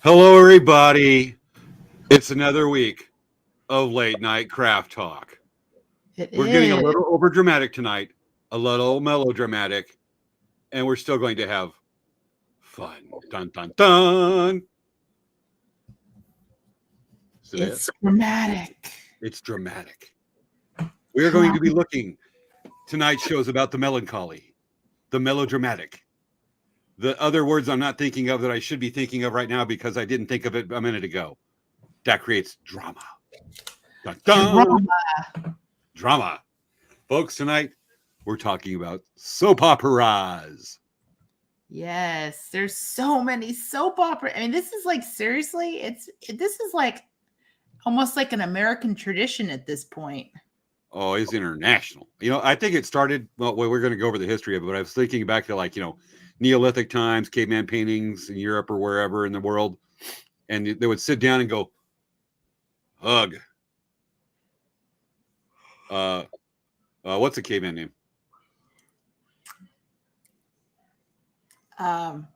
Hello, everybody. It's another week of late night craft talk. It We're getting a is. little over dramatic tonight, a little melodramatic, and we're still going to have fun. Dun dun dun. Svea, It's dramatic. it's dramatic. We are going to be looking. Tonight's show is about the melancholy, the melodramatic, the other words I'm not thinking of that I should be thinking of right now because I didn't think of it a minute ago. That creates drama. Dun Drama. dun. Drama. Folks, tonight we're talking about soap operas. Yes, there's so many soap opera. I mean, this is like seriously, this is like almost like an American tradition at this point. Oh, it's international. I think it started, well, we're going to go over the history of it, but I was thinking back to Neolithic times, caveman paintings in Europe or wherever in the world. And they would sit down and go, hug. What's a caveman name? Um,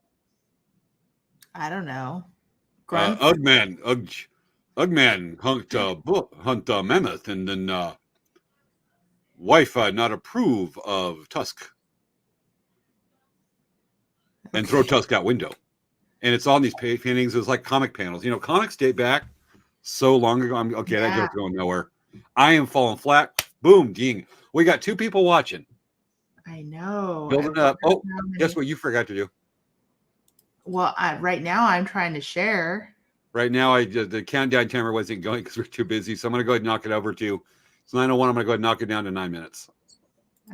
I don't know. Grunt. Ugman. Ugman hunt a mammoth and then wife not approve of Tusk and throw Tusk out window. And it's on these paintings. It was like comic panels. Comics date back so long ago. That joke's going nowhere. I am falling flat. Boom, ding. We got two people watching. I know. Building up. Oh, guess what you forgot to do? Well, right now I'm trying to share. Right now, the countdown timer wasn't going because we're too busy. So I'm going to go ahead and knock it over to. It's 9:01. I'm going to go ahead and knock it down to 9 minutes.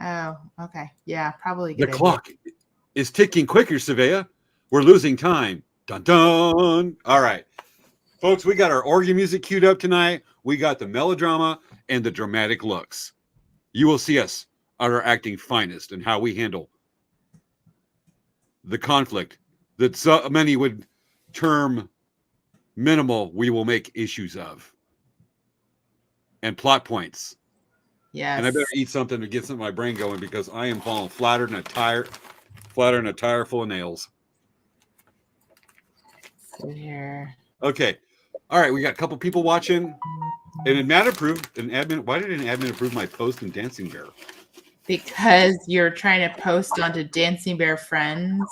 Oh, okay. Yeah, probably. The clock is ticking quicker, Svea. We're losing time. Dun dun. All right. Folks, we got our organ music queued up tonight. We got the melodrama and the dramatic looks. You will see us at our acting finest and how we handle the conflict that so many would term minimal, we will make issues of. And plot points. Yes. And I better eat something to get some of my brain going because I am falling flatter than a tire full of nails. So here. Okay. All right, we got a couple people watching. And why did an admin approve my post in Dancing Bear? Because you're trying to post onto Dancing Bear Friends.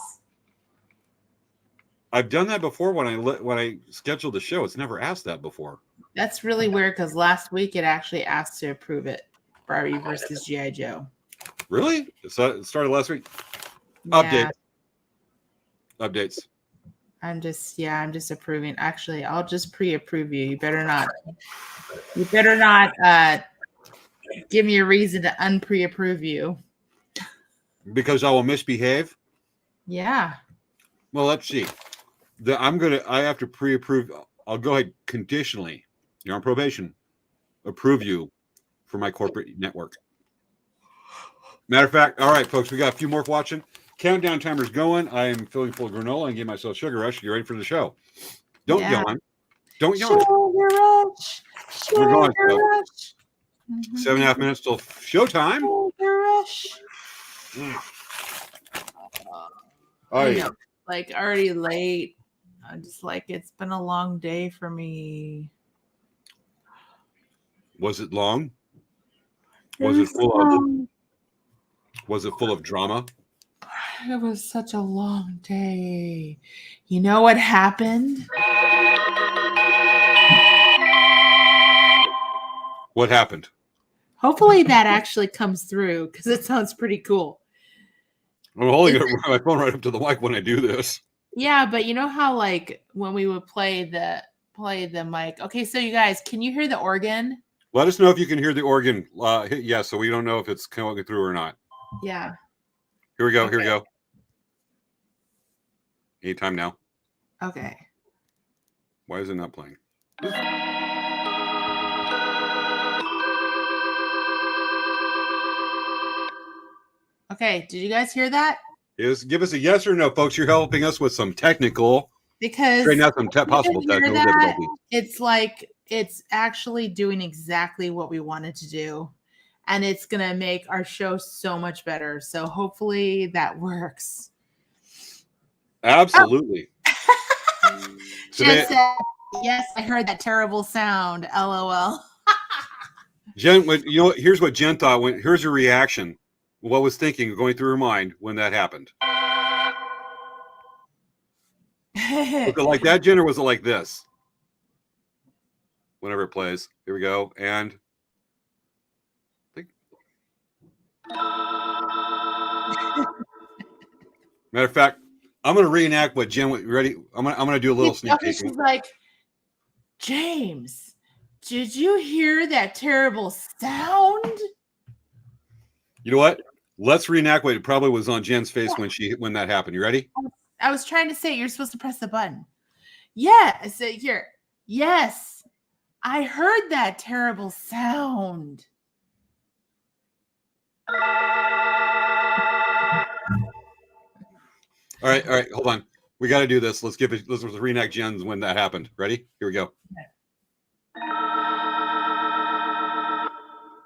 I've done that before when I scheduled the show. It's never asked that before. That's really weird because last week it actually asked to approve it. Barbie versus G.I. Joe. Really? So it started last week? Yeah. Updates. I'm just approving. Actually, I'll just pre-approve you. You better not give me a reason to unpre-approve you. Because I will misbehave? Yeah. Well, let's see. I have to pre-approve. I'll go ahead conditionally. You're on probation. Approve you for my corporate network. Matter of fact, all right, folks, we got a few more watching. Countdown timer's going. I am feeling full of granola and give myself sugar rush. You ready for the show? Don't yawn. Don't yawn. Sugar rush. Sugar rush. 7.5 minutes till showtime. Sugar rush. I know, like already late. I'm just like, it's been a long day for me. Was it long? Was it full of drama? It was such a long day. You know what happened? What happened? Hopefully that actually comes through because it sounds pretty cool. I'm holding my phone right up to the mic when I do this. Yeah, but you know how like when we would play the mic. Okay, so you guys, can you hear the organ? Let us know if you can hear the organ. Yeah, so we don't know if it's coming through or not. Yeah. Here we go. Okay. Here we go. Anytime now. Okay. Why is it not playing? Okay, did you guys hear that? Give us a yes or no, folks. You're helping us with some technical. Because right now, some possible technical difficulties. It's like it's actually doing exactly what we wanted to do, and it's gonna make our show so much better. So hopefully that works. Absolutely. Oh. Jen said, yes, I heard that terrible sound. LOL. Jen, here's what Jen thought. Here's her reaction. What was going through her mind when that happened? Was it like that, Jen, or was it like this? Whenever it plays. Here we go. And matter of fact, I'm going to reenact what Jen was ready. I'm going to do a little sneak peek. She's like, James, did you hear that terrible sound? You know what? Let's reenact what it probably was on Jen's face when that happened. You ready? I was trying to say you're supposed to press the button. Yeah, I said here. Yes, I heard that terrible sound. All right, hold on. We got to do this. Let's reenact Jen's when that happened. Ready? Here we go. Okay.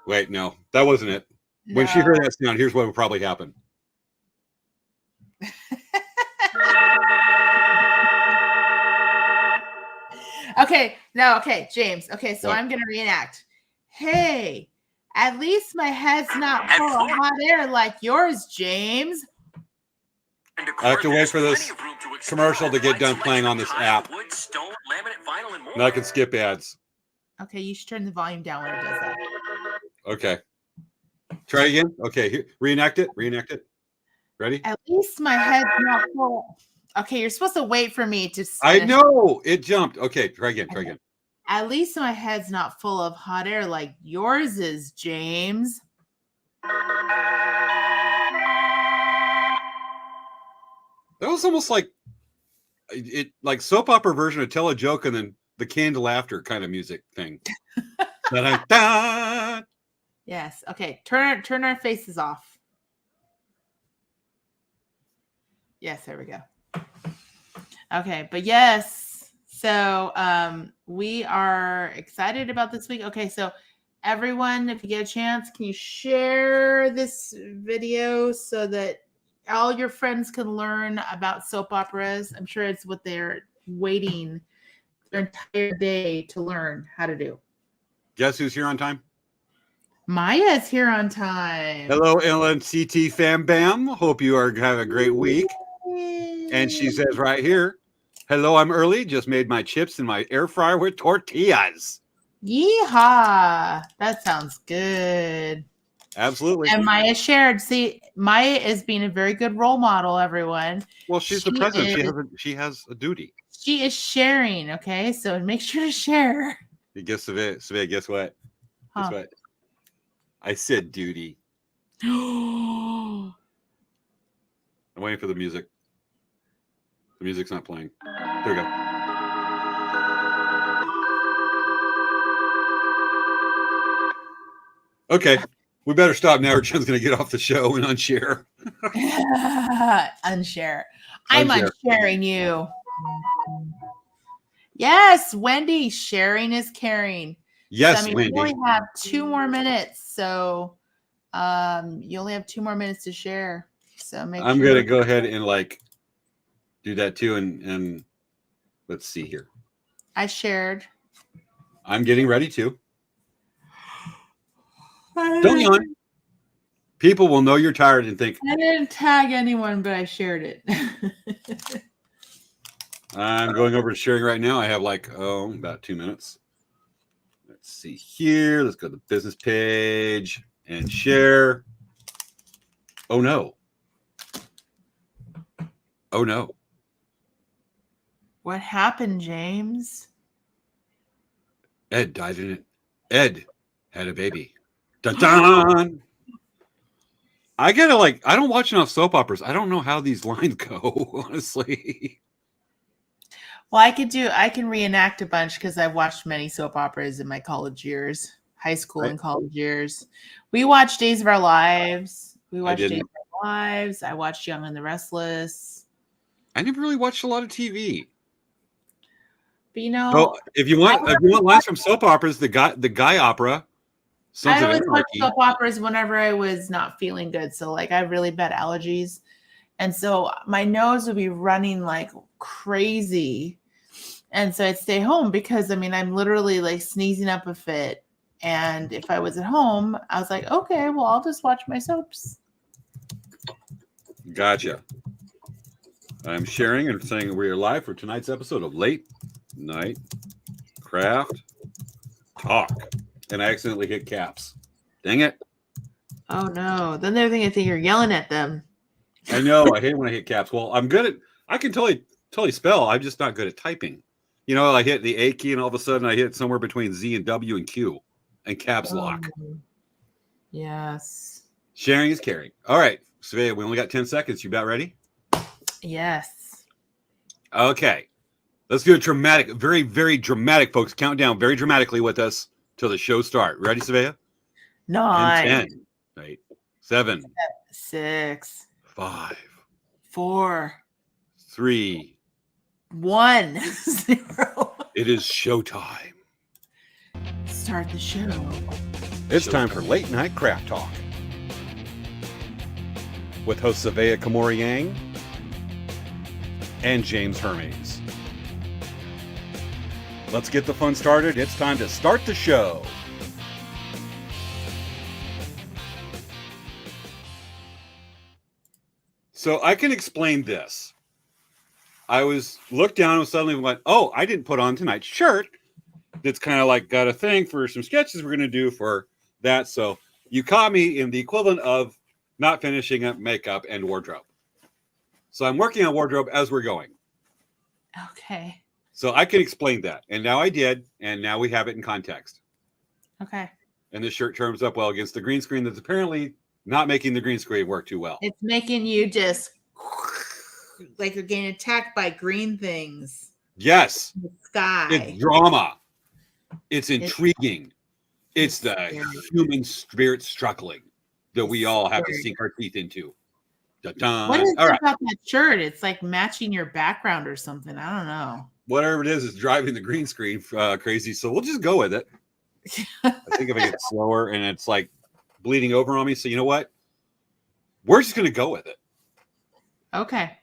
Wait, no, that wasn't it. No. When she heard that sound, here's what would probably happen. Okay, James. Okay, so what? I'm gonna reenact. Hey, at least my head's not full of hot air like yours, James. I have to wait for this commercial to get done playing on this app. Now I can skip ads. Okay, you should turn the volume down when it does that. Okay. Try again. Okay, here, reenact it. Ready? At least my head's not full. Okay, you're supposed to wait for me to. I know it jumped. Okay, try again. At least my head's not full of hot air like yours is, James. That was almost like soap opera version of Tell a Joke and then the canned laughter kind of music thing. Da-da-da. Yes. Okay. Turn our faces off. Yes, there we go. Okay, but yes. So we are excited about this week. Okay, so everyone, if you get a chance, can you share this video so that all your friends can learn about soap operas? I'm sure it's what they're waiting their entire day to learn how to do. Guess who's here on time? Maya's here on time. Hello, LNCT fam bam. Hope you are having a great week. And she says right here, hello, I'm early. Just made my chips in my air fryer with tortillas. Yeehaw. That sounds good. Absolutely. And Maya shared. See, Maya is being a very good role model, everyone. Well, she's the president. She has a duty. She is sharing, okay? So make sure to share. Guess Svea, guess what? Huh. Guess what? I said duty. I'm waiting for the music. The music's not playing. There we go. Okay. We better stop now or Jen's going to get off the show and unshare. Unshare. I'm unsharing you. Yes, Wendy, sharing is caring. Yes, so, Wendy. We only have 2 more minutes, so you only have 2 more minutes to share. So I'm going to go ahead and do that too, and let's see here. I shared. I'm getting ready to. Don't yawn. People will know you're tired and think. I didn't tag anyone, but I shared it. I'm going over to sharing right now. I have about 2 minutes. Let's see here. Let's go to the business page and share. Oh, no. Oh, no. What happened, James? Ed died in it. Ed had a baby. Dun-dun! I gotta I don't watch enough soap operas. I don't know how these lines go, honestly. Well, I can reenact a bunch because I've watched many soap operas in my college years, high school and college years. We watched Days of Our Lives. We watched Days of Our Lives. I watched Young and the Restless. I never really watched a lot of TV. But so if you want lines from soap operas, the guy opera. I always watch soap operas whenever I was not feeling good. So I have really bad allergies. And so my nose would be running like crazy. And so I'd stay home because I'm literally like sneezing up a fit. And if I was at home, I was like, okay, well, I'll just watch my soaps. Gotcha. I'm sharing and saying we are live for tonight's episode of Late Night Craft Talk. And I accidentally hit caps. Dang it. Oh no. Then they're thinking you're yelling at them. I know. I hate when I hit caps. Well, I can totally spell. I'm just not good at typing. I hit the A key and all of a sudden I hit somewhere between Z and W and Q and caps lock. Yes. Sharing is caring. All right. Svea, we only got 10 seconds. You about ready? Yes. Okay. Let's do a dramatic, very, very dramatic, folks. Count down very dramatically with us till the show start. Ready, Svea? 9, 10, 8, 7, 6, 5, 4, 3, 1, 0. It is showtime. Start the show. It's time for Late Night Craft Talk with hosts Svea Kamori Yang and James Hermes. Let's get the fun started. It's time to start the show. So I can explain this. I looked down and suddenly went, oh, I didn't put on tonight's shirt. That's kind of like got a thing for some sketches we're going to do for that. So you caught me in the equivalent of not finishing up makeup and wardrobe. So I'm working on wardrobe as we're going. Okay. So I can explain that. And now I did. And now we have it in context. Okay. And this shirt turns up well against the green screen that's apparently not making the green screen work too well. It's making you just like you're getting attacked by green things. Yes. In the sky. It's drama. It's intriguing. It's the human spirit struggling that we all have to sink our teeth into. Da-dun. What is all it right. about that shirt? It's like matching your background or something. I don't know. Whatever it is driving the green screen crazy. So we'll just go with it. I think if I get slower and it's like bleeding over on me. So you know what? We're just going to go with it. Okay.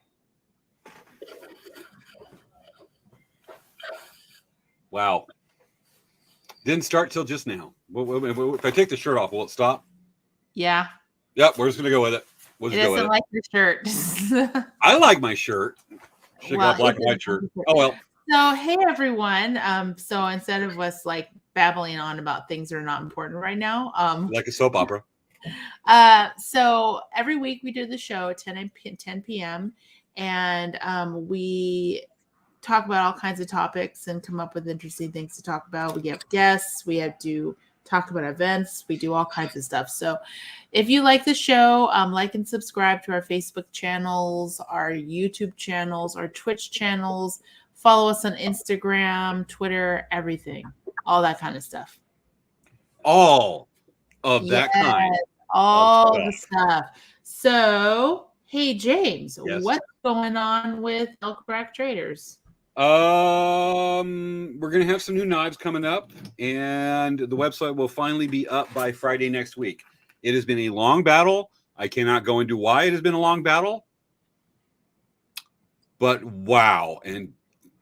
Wow. Didn't start till just now. If I take the shirt off, will it stop? Yeah. Yep, we're just gonna go with it. It doesn't like your shirt. I like my shirt. Should have got a black and white shirt. Oh well. So hey everyone. So instead of us like babbling on about things that are not important right now, like a soap opera. So every week we do the show at 10 p.m. and we talk about all kinds of topics and come up with interesting things to talk about. We get guests, we have to talk about events, we do all kinds of stuff. So if you like the show, like and subscribe to our Facebook channels, our YouTube channels, our Twitch channels, follow us on Instagram, Twitter, everything, all that kind of stuff. All of that kind. All the stuff. So hey James, yes. What's going on with Elk Rack Traders? We're gonna have some new knives coming up, and the website will finally be up by Friday next week. It has been a long battle. I cannot go into why it has been a long battle, but wow and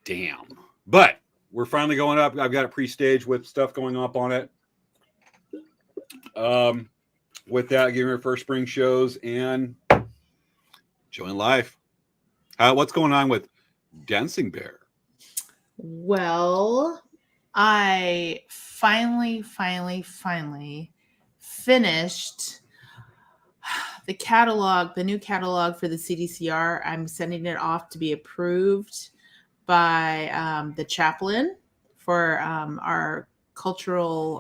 damn. But we're finally going up. I've got it pre-staged with stuff going up on it. With that, giving our first spring shows and enjoying life. What's going on with Dancing Bear? Well, I finally finished the catalog, the new catalog for the CDCR. I'm sending it off to be approved by the chaplain for our cultural,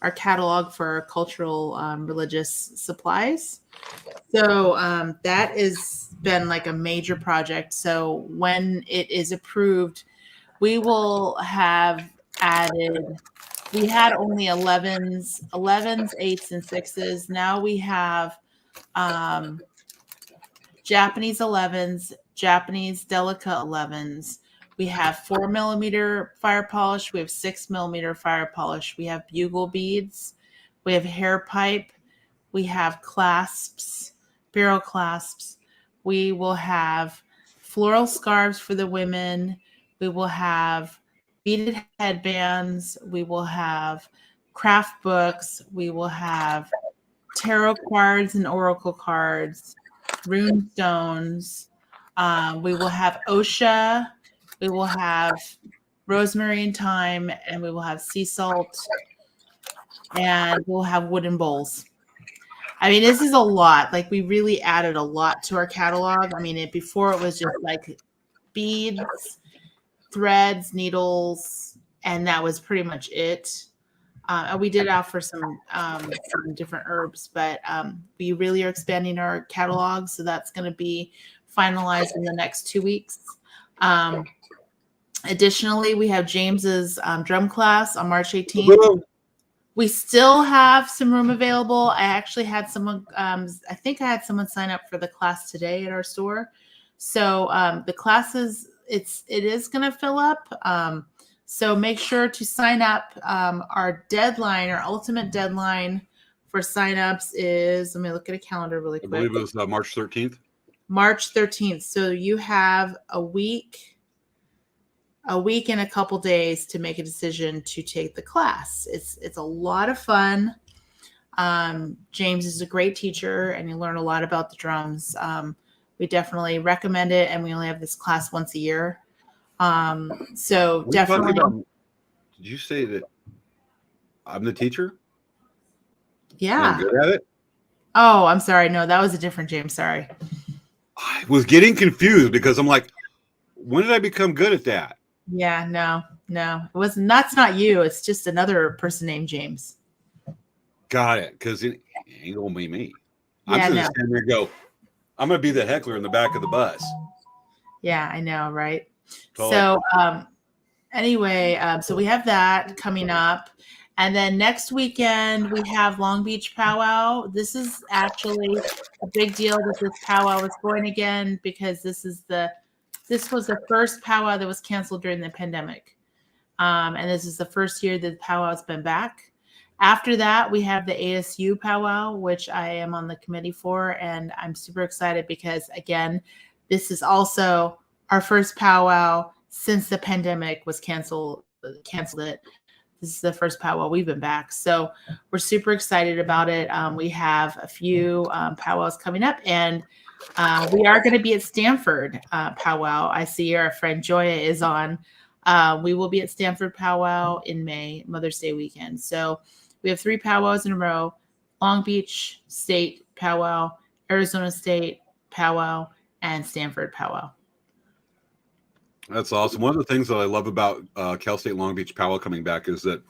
our catalog for cultural religious supplies. So that has been like a major project. So when it is approved, we will have added, we had only 11s, 8s, and 6s. Now we have Japanese 11s, Japanese Delica 11s. We have 4mm fire polish. We have 6mm fire polish. We have bugle beads. We have hair pipe. We have clasps, barrel clasps. We will have floral scarves for the women. We will have beaded headbands. We will have craft books. We will have tarot cards and oracle cards, rune stones. We will have OSHA. We will have rosemary and thyme, and we will have sea salt, and we'll have wooden bowls. I mean, this is a lot. Like, we really added a lot to our catalog. I mean, before it was just like beads, threads, needles, and that was pretty much it. We did offer some different herbs, but we really are expanding our catalog, so that's going to be finalized in the next 2 weeks. Additionally, we have James's drum class on March 18th. We still have some room available. I actually had someone, I think I had someone sign up for the class today at our store. So the classes, it is going to fill up. So make sure to sign up. Our deadline, our ultimate deadline for signups is, let me look at a calendar really quick. I believe it was March 13th. March 13th. So you have a week and a couple days to make a decision to take the class. It's a lot of fun. James is a great teacher, and you learn a lot about the drums. We definitely recommend it, and we only have this class once a year. So definitely. Did you say that I'm the teacher? Yeah. I'm good at it? Oh, I'm sorry. No, that was a different James. Sorry. I was getting confused because I'm like, when did I become good at that? Yeah, no, it wasn't. That's not you. It's just another person named James. Got it. Because it ain't gonna be me. Yeah, I'm just gonna stand there and go, I'm gonna be the heckler in the back of the bus. Yeah, I know, right? Totally. So anyway, so we have that coming up. And then next weekend we have Long Beach Powwow. This is actually a big deal that this powwow is going again, because this was the first powwow that was canceled during the pandemic. And this is the first year that the powwow's been back. After that, we have the ASU powwow, which I am on the committee for. And I'm super excited because, again, this is also our first powwow since the pandemic was canceled it. This is the first powwow we've been back. So we're super excited about it. We have a few powwows coming up, and we are going to be at Stanford powwow. I see our friend Joya is on. We will be at Stanford powwow in May, Mother's Day weekend. So we have 3 powwows in a row: Long Beach State powwow, Arizona State powwow, and Stanford powwow. That's awesome. One of the things that I love about Cal State Long Beach powwow coming back is that,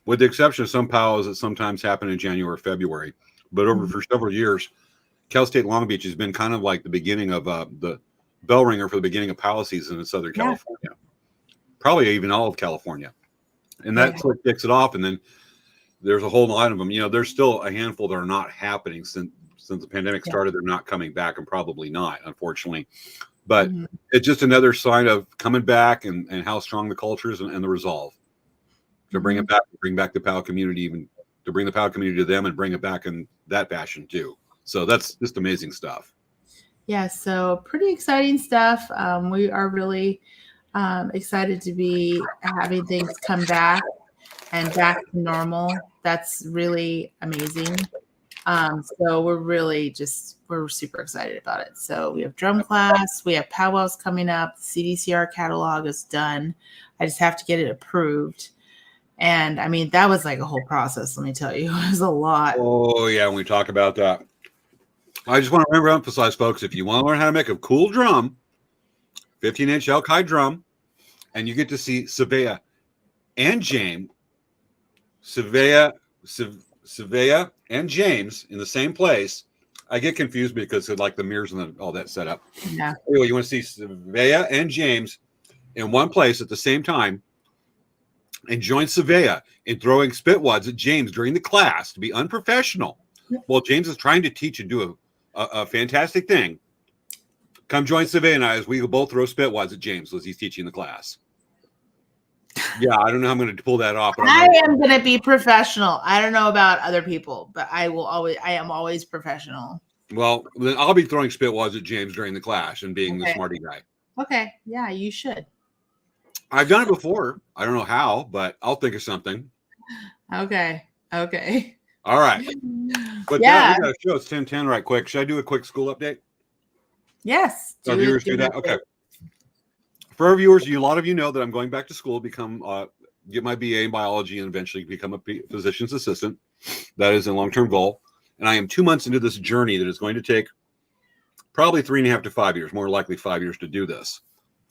with the exception of some powwows that sometimes happen in January or February, but for several years, Cal State Long Beach has been kind of like the beginning of the bell ringer for the beginning of powwow season in Southern California, probably even all of California. And that's what kicks it off. And then there's a whole line of them. You know, there's still a handful that are not happening since the pandemic started. They're not coming back, and probably not, unfortunately. But it's just another sign of coming back and how strong the culture is and the resolve to bring it back, bring back the powwow community, even to bring the powwow community to them and bring it back in that fashion too. So that's just amazing stuff. Yeah, so pretty exciting stuff. We are really excited to be having things come back and back to normal. That's really amazing. So we're super excited about it. So we have drum class, we have powwows coming up. The CDCR catalog is done. I just have to get it approved. And I mean, that was like a whole process. Let me tell you, it was a lot. Oh yeah. When we talk about that, I just want to emphasize, folks, if you want to learn how to make a cool drum, 15-inch elk hide drum, and you get to see Svea and James, Svea and James in the same place. I get confused because of like the mirrors and all that setup. Yeah. Anyway, you want to see Svea and James in one place at the same time, and join Svea in throwing spitwads at James during the class to be unprofessional. While James is trying to teach and do a fantastic thing. Come join Svea and I as we both throw spitwads at James as he's teaching the class. Yeah, I don't know how I'm going to pull that off. But I am going to be professional. I don't know about other people, but I am always professional. Well, then I'll be throwing spitwads at James during the class and being the smarty guy. Okay. Yeah, you should. I've done it before. I don't know how, but I'll think of something. Okay. Okay. All right. But that Yeah. we got to show it's 10:10 right quick. Should I do a quick school update? Yes. Our viewers do that? Okay. For our viewers, a lot of you know that I'm going back to school, become get my BA in biology, and eventually become a physician's assistant. That is a long-term goal. And I am 2 months into this journey that is going to take probably 3.5 to 5 years, more likely 5 years to do this.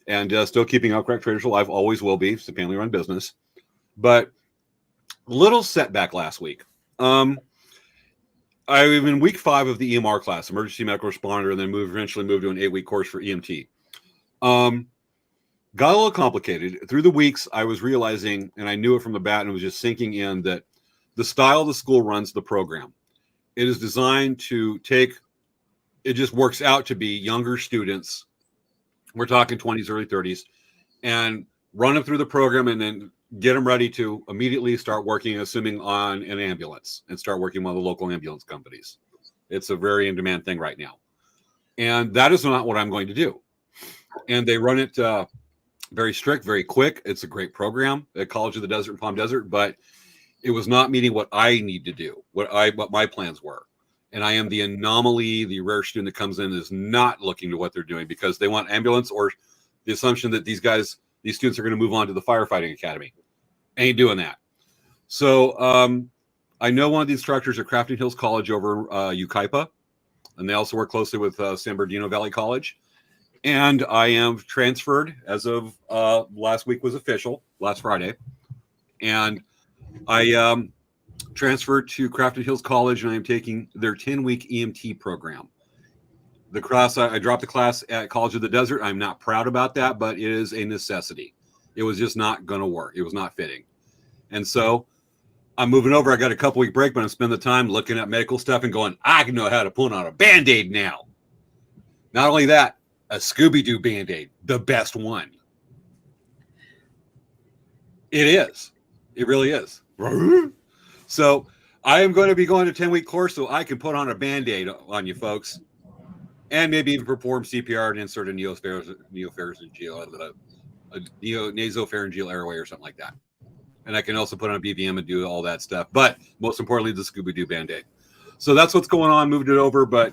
And still keeping Outcrack Traders alive, always will be. It's a family-run business. But little setback last week. I'm in week 5 of the EMR class, emergency medical responder, and then eventually moved to an 8-week course for EMT. Got a little complicated. Through the weeks, I was realizing, and I knew it from the bat, and it was just sinking in, that the style the school runs the program, it is designed to take, it just works out to be younger students. We're talking 20s, early 30s, and run them through the program and then get them ready to immediately start working, assuming on an ambulance, and start working with the local ambulance companies. It's a very in-demand thing right now. And that is not what I'm going to do. And they run it very strict, very quick. It's a great program at College of the Desert and Palm Desert, but it was not meeting what I need to do, what my plans were. And I am the anomaly, the rare student that comes in is not looking to what they're doing because they want ambulance, or the assumption that these students are going to move on to the firefighting academy. Ain't doing that. So I know one of the instructors at Crafton Hills College over Yucaipa, and they also work closely with San Bernardino Valley College. And I am transferred as of last week was official, last Friday. And I transferred to Crafton Hills College, and I am taking their 10-week EMT program. The class, I dropped the class at College of the Desert. I'm not proud about that, but it is a necessity. It was just not going to work. It was not fitting. And so I'm moving over. I got a couple-week break, but I'm spending the time looking at medical stuff and going, I can know how to put on a Band-Aid now. Not only that, a Scooby-Doo Band-Aid, the best one. It is. It really is. So I am going to be going to a 10-week course so I can put on a Band-Aid on you folks, and maybe even perform CPR and insert a nasopharyngeal airway or something like that. And I can also put on a BVM and do all that stuff. But most importantly, the Scooby-Doo Band-Aid. So that's what's going on. Moved it over, but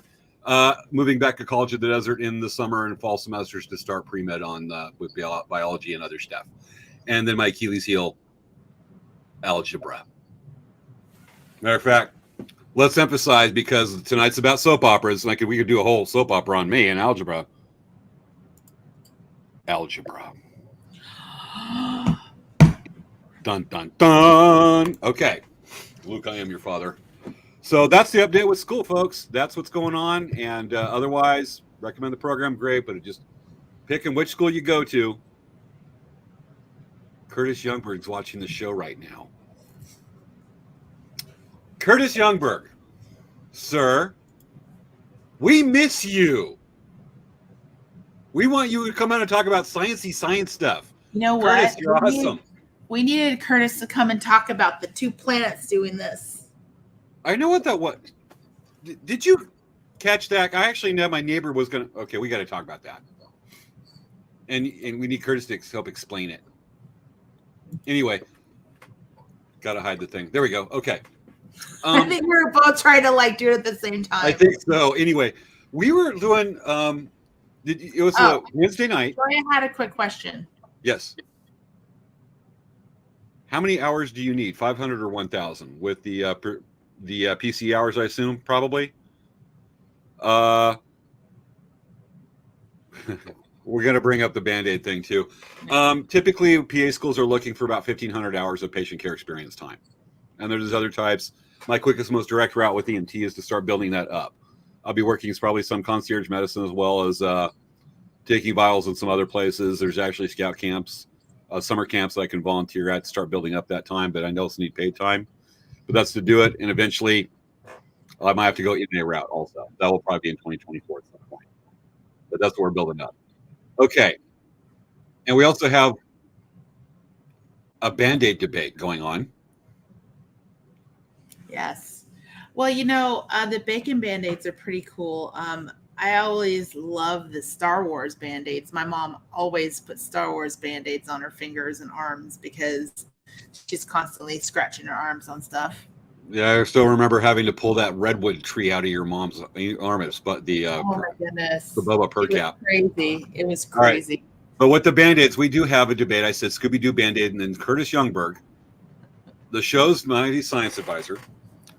moving back to College of the Desert in the summer and fall semesters to start pre-med on with biology and other stuff. And then my Achilles heel, algebra. Matter of fact, let's emphasize, because tonight's about soap operas. Like we could do a whole soap opera on me and algebra. Algebra. Dun, dun, dun. Okay. Luke, I am your father. So that's the update with school, folks. That's what's going on. And otherwise, recommend the program. Great. But just picking which school you go to. Curtis Youngberg's watching the show right now. Curtis Youngberg, sir, we miss you. We want you to come out and talk about sciencey science stuff. You know Curtis, what? you're awesome. We needed Curtis to come and talk about the 2 planets doing this. I know what that was. Did you catch that? I actually know my neighbor was going to. Okay, we got to talk about that. And we need Curtis to help explain it. Anyway, got to hide the thing. There we go. Okay. I think we were both trying to do it at the same time. I think so. Anyway, we were doing. It was Wednesday night. Joya had a quick question. Yes. How many hours do you need? 500 or 1,000 with the PC hours? I assume probably. We're going to bring up the Band-Aid thing too. Typically, PA schools are looking for about 1,500 hours of patient care experience time, and there's other types. My quickest, most direct route with EMT is to start building that up. I'll be working as probably some concierge medicine, as well as taking vials in some other places. There's actually scout camps, summer camps that I can volunteer at to start building up that time, but I also need paid time. But that's to do it, and eventually I might have to go in a route also. That will probably be in 2024 at some point. But that's what we're building up. Okay. And we also have a Band-Aid debate going on. Yes. Well, the bacon Band-Aids are pretty cool. I always love the Star Wars Band-Aids. My mom always puts Star Wars Band-Aids on her fingers and arms because she's constantly scratching her arms on stuff. Yeah, I still remember having to pull that redwood tree out of your mom's arm, but Oh my the goodness. Bubba per It was cap. crazy. It was All right. crazy. But with the Band-Aids, we do have a debate. I said Scooby-Doo Band-Aid, and then Curtis Youngberg, the show's mighty science advisor,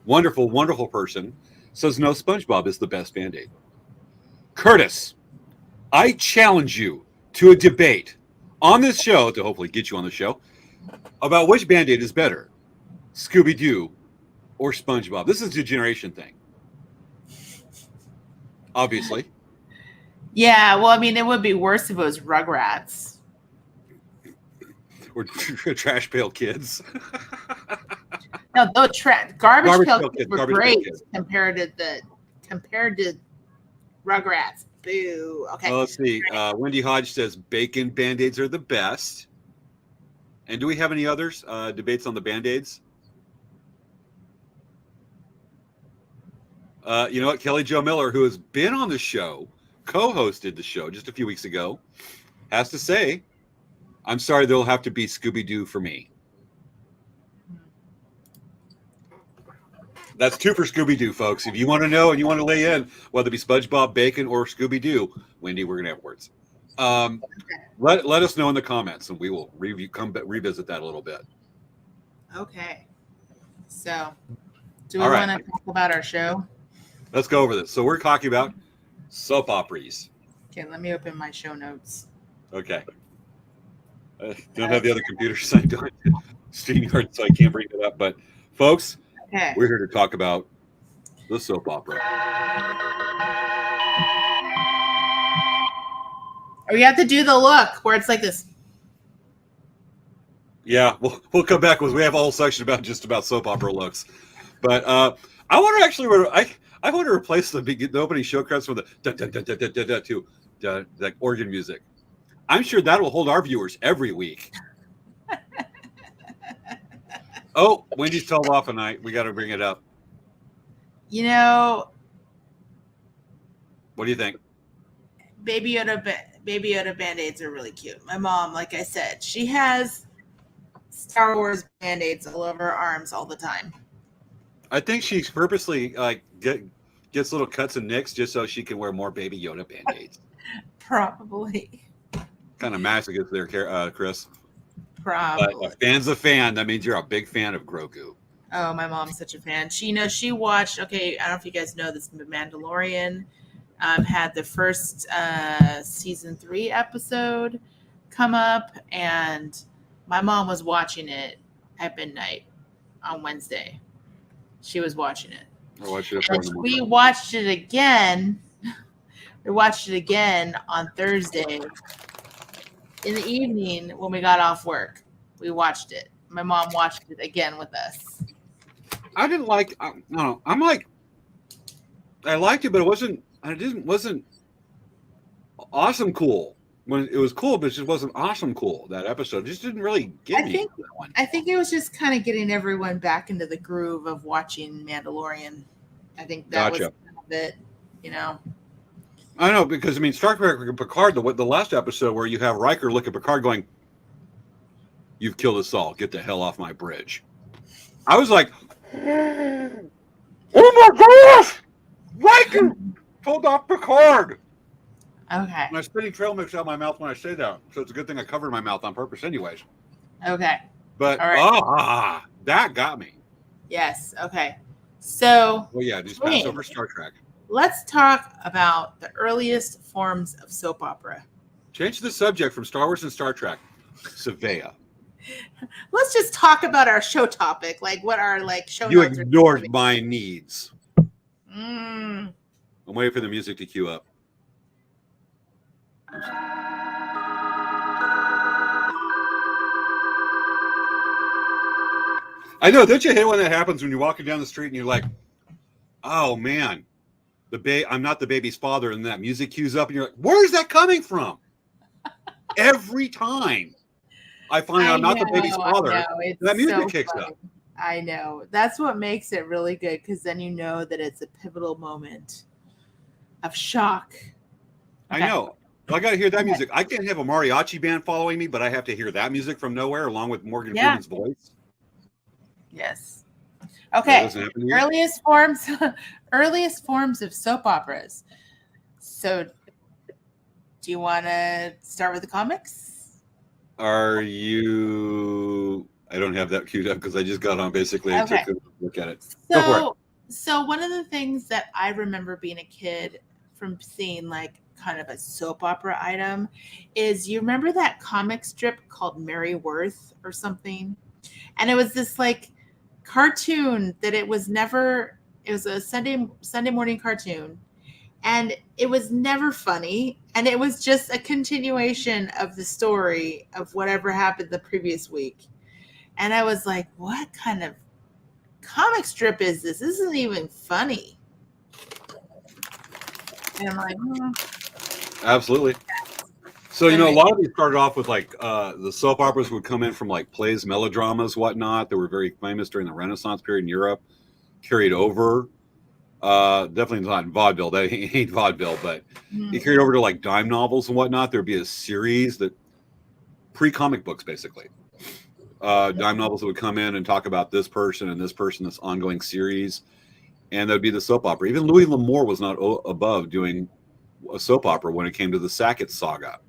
wonderful, wonderful person, says no, SpongeBob is the best Band-Aid. Curtis, I challenge you to a debate on this show, to hopefully get you on the show, about which Band-Aid is better, Scooby-Doo or SpongeBob. This is a generation thing. Obviously. Yeah, well, I mean, it would be worse if it was Rugrats. Or Trash Pail Kids. No, those Garbage Pail Kids were Garbage Pail great Kids. compared to Rugrats. Boo. Okay. Well, let's see. Wendy Hodge says bacon Band-Aids are the best. And do we have any others? Debates on the Band-Aids? You know what? Kelly Jo Miller, who has been on the show, co-hosted the show just a few weeks ago, has to say, I'm sorry, there'll have to be Scooby-Doo for me. That's 2 for Scooby-Doo, folks. If you want to know and you want to lay in, whether it be SpongeBob, Bacon, or Scooby-Doo, Wendy, we're going to have words. Let us know in the comments, and we will revisit that a little bit. Okay. So, do we want to talk about our show? Let's go over this. So we're talking about soap operas. Okay, let me open my show notes. Okay. Don't have the other computer signed on StreamYard, so I can't bring it up. But, folks, we're here to talk about the soap opera. Or you have to do the look where it's like this. Yeah, we'll come back because we have a whole section about soap opera looks. But I want to actually I want to replace the opening show credits with the like organ music. I'm sure that will hold our viewers every week. Oh, Wendy's told off tonight. We got to bring it up. You know, what do you think? Baby Yoda Band-Aids are really cute. My mom, like I said, she has Star Wars Band-Aids all over her arms all the time. I think she purposely gets little cuts and nicks just so she can wear more Baby Yoda Band-Aids. Probably. Kind of masochist there, Chris. Probably. But a fan's a fan. That means you're a big fan of Grogu. Oh, my mom's such a fan. She watched, okay, I don't know if you guys know this, Mandalorian had the first season 3 episode come up, and my mom was watching it at midnight on Wednesday. She was watching it. I watched it. We watched it again. We watched it again on Thursday in the evening when we got off work. We watched it. My mom watched it again with us. I didn't like. No, I'm like. I liked it, but it wasn't awesome cool. When it was cool, but it just wasn't awesome cool. That episode just didn't really get me. That one. I think it was just kind of getting everyone back into the groove of watching Mandalorian. I think that was kind of it, you know. I know, because I mean, Star Trek and Picard, the last episode where you have Riker look at Picard going, "You've killed us all. Get the hell off my bridge." I was like, "Oh my gosh, Riker pulled off Picard." Okay. And I'm spitting trail mix out my mouth when I say that, so it's a good thing I covered my mouth on purpose, anyways. Okay. But that got me. Yes. Okay. So. Well, yeah, just pass over Star Trek. Let's talk about the earliest forms of soap opera. Change the subject from Star Wars and Star Trek. Svea. Let's just talk about our show topic, like what our show. You ignored my needs. I'm waiting for the music to cue up. I know. Don't you hate when that happens when you're walking down the street and you're like, "Oh man, I'm not the baby's father," and that music cues up, and you're like, "Where is that coming from?" Every time I find I'm not the baby's father, that music kicks up. I know. That's what makes it really good, because then you know that it's a pivotal moment of shock. I Okay. know. I got to hear that music. I can't have a mariachi band following me, but I have to hear that music from nowhere along with Morgan Yeah. Freeman's voice. Yes. That Okay. doesn't happen to you? Earliest forms of soap operas. So, do you want to start with the comics? Are you? I don't have that queued up because I just got on. Basically, I Okay. took a look at it. Go for it. So one of the things that I remember being a kid from seeing like kind of a soap opera item is, you remember that comic strip called Mary Worth or something? And it was this like cartoon that it was a Sunday morning cartoon, and it was never funny, and it was just a continuation of the story of whatever happened the previous week. And I was like, what kind of comic strip is this? This isn't even funny. And I'm like, Absolutely. So, a lot of these started off with like the soap operas would come in from like plays, melodramas, whatnot. That were very famous during the Renaissance period in Europe, carried over. Definitely not in vaudeville. That ain't vaudeville, but it carried over to like dime novels and whatnot. There'd be a series that pre-comic books, basically. Dime novels that would come in and talk about this person, this ongoing series, and that'd be the soap opera. Even Louis L'Amour was not above doing a soap opera when it came to the Sackett saga,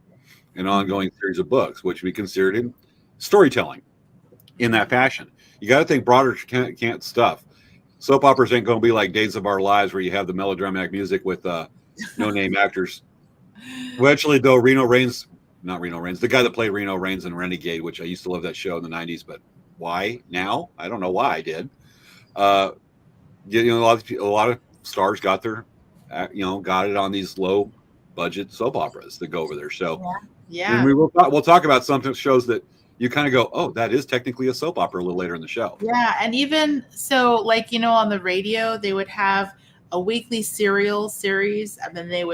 an ongoing series of books, which we considered in storytelling in that fashion. You got to think broader can't stuff. Soap operas ain't going to be like Days of Our Lives where you have the melodramatic music with no-name actors. Well, actually, though, not Reno Reigns, the guy that played Reno Reigns in Renegade, which I used to love that show in the 90s, but why now? I don't know why I did. A lot of stars got got it on these low budget soap operas that go over there. So, yeah. And we'll talk about some shows that you kind of go, oh, that is technically a soap opera a little later in the show. Yeah, and even so, like, on the radio, they would have a weekly serial series, and then they'd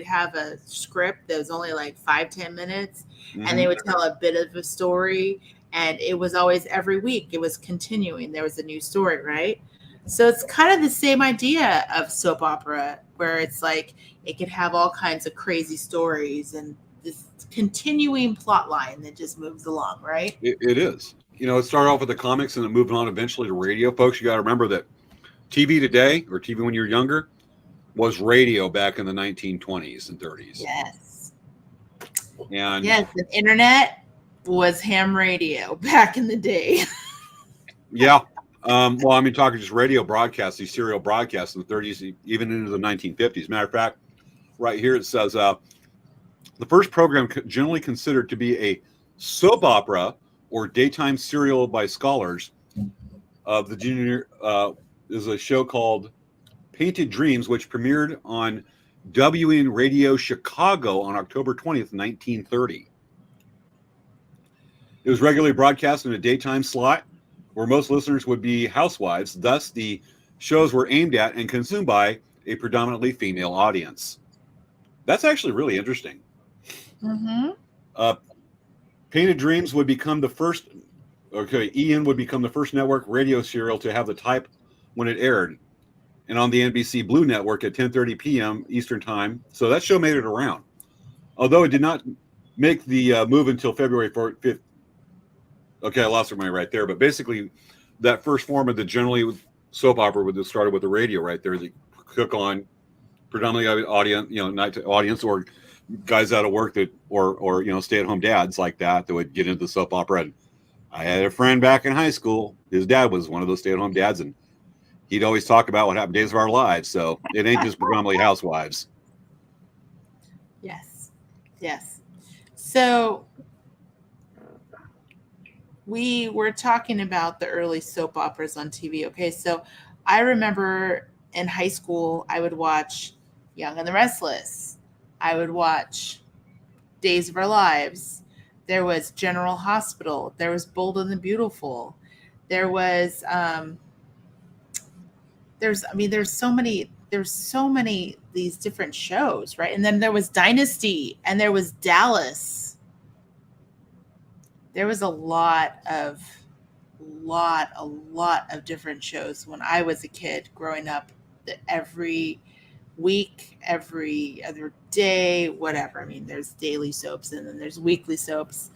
have a script that was only like 5-10 minutes, and they would tell a bit of a story, and it was always every week. It was continuing. There was a new story, right? So it's kind of the same idea of soap opera, where it's like it could have all kinds of crazy stories and this continuing plot line that just moves along, right? It is. It started off with the comics and then moving on eventually to radio. Folks, you got to remember that TV today, or TV when you were younger, was radio back in the 1920s and 30s. Yes. And yes, the internet was ham radio back in the day. Yeah. Talking just radio broadcasts, these serial broadcasts in the 30s, even into the 1950s. Matter of fact, right here it says the first program generally considered to be a soap opera or daytime serial by scholars of the junior is a show called Painted Dreams, which premiered on WN Radio Chicago on October 20th, 1930. It was regularly broadcast in a daytime slot where most listeners would be housewives. Thus, the shows were aimed at and consumed by a predominantly female audience. That's actually really interesting. Painted Dreams would become the first. Okay, EN would become the first network radio serial to have the type when it aired, and on the NBC Blue Network at 10:30 p.m. Eastern Time. So that show made it around, although it did not make the move until February 5th. Okay, I lost my right there, but basically, that first form of the generally soap opera would have started with the radio right there. They hook on predominantly audience, night audience or guys out of work or stay-at-home dads like that would get into the soap opera. And I had a friend back in high school. His dad was one of those stay-at-home dads, and he'd always talk about what happened Days of Our Lives. So it ain't just predominantly housewives. Yes. So we were talking about the early soap operas on TV. Okay, so I remember in high school, I would watch Young and the Restless. I would watch Days of Our Lives. There was General Hospital. There was Bold and the Beautiful. There was there's so many these different shows, right? And then there was Dynasty, and there was Dallas. There was a lot of different shows when I was a kid growing up that every week, every other day, whatever. I mean, there's daily soaps and then there's weekly soaps.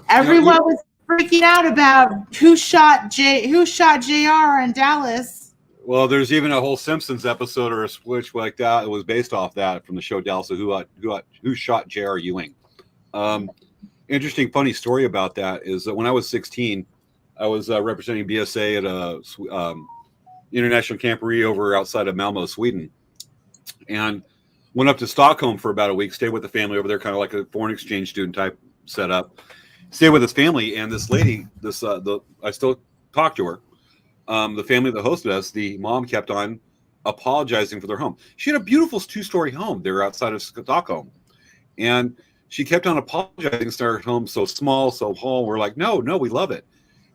Everyone was freaking out about who shot JR in Dallas. Well, there's even a whole Simpsons episode or a switch like that. It was based off that from the show Dallas. So who shot J.R. Ewing? Interesting, funny story about that is that when I was 16, I was representing BSA at a international camporee over outside of Malmo, Sweden, and went up to Stockholm for about a week. Stayed with the family over there, kind of like a foreign exchange student type setup. Stayed with his family, and this lady, I still talk to her. The family that hosted us, the mom kept on apologizing for their home. She had a beautiful 2-story home there outside of Stockholm. And she kept on apologizing for her home so small, so whole. We're like, no, we love it.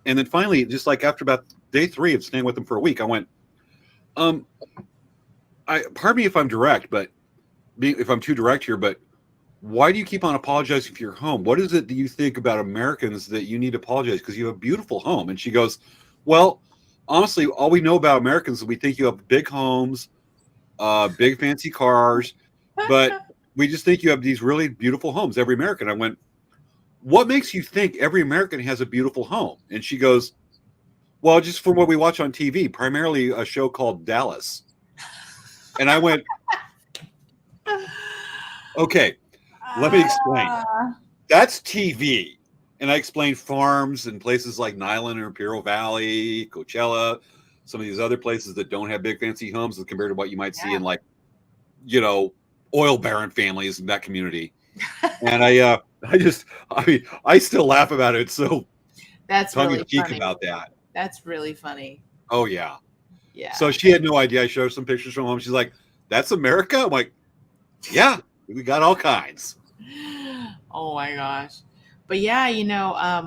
And then finally, just like after about day 3 of staying with them for a week, I went, pardon me if I'm direct, but if I'm too direct here, but why do you keep on apologizing for your home? What is it that you think about Americans that you need to apologize because you have a beautiful home? And she goes, well, honestly, all we know about Americans is we think you have big homes, big fancy cars, but we just think you have these really beautiful homes, every American. I went, what makes you think every American has a beautiful home? And she goes, well, just from what we watch on TV, primarily a show called Dallas. And I went, okay, let me explain. That's TV. And I explained farms and places like Nyland or Imperial Valley, Coachella, some of these other places that don't have big fancy homes as compared to what you might see in like, oil baron families in that community. And I still laugh about it. So that's tongue really in cheek funny about that. That's really funny. Oh yeah. Yeah. So she had no idea. I showed her some pictures from home. She's like, that's America? I'm like, yeah, we got all kinds. Oh my gosh. But yeah,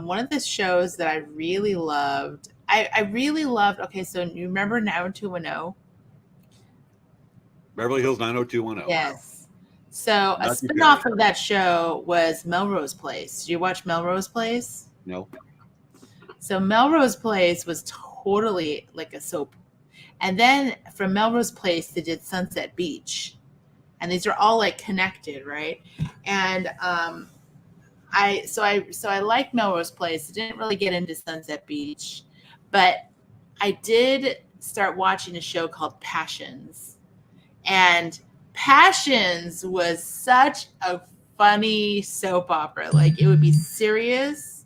one of the shows that I really loved, okay, so you remember 90210? Beverly Hills 90210. Yes. So a spinoff of that show was Melrose Place. Did you watch Melrose Place? No. So Melrose Place was totally like a soap. And then from Melrose Place, they did Sunset Beach. And these are all like connected, right? And I like Melrose Place. I didn't really get into Sunset Beach, but I did start watching a show called Passions. And Passions was such a funny soap opera. Like it would be serious,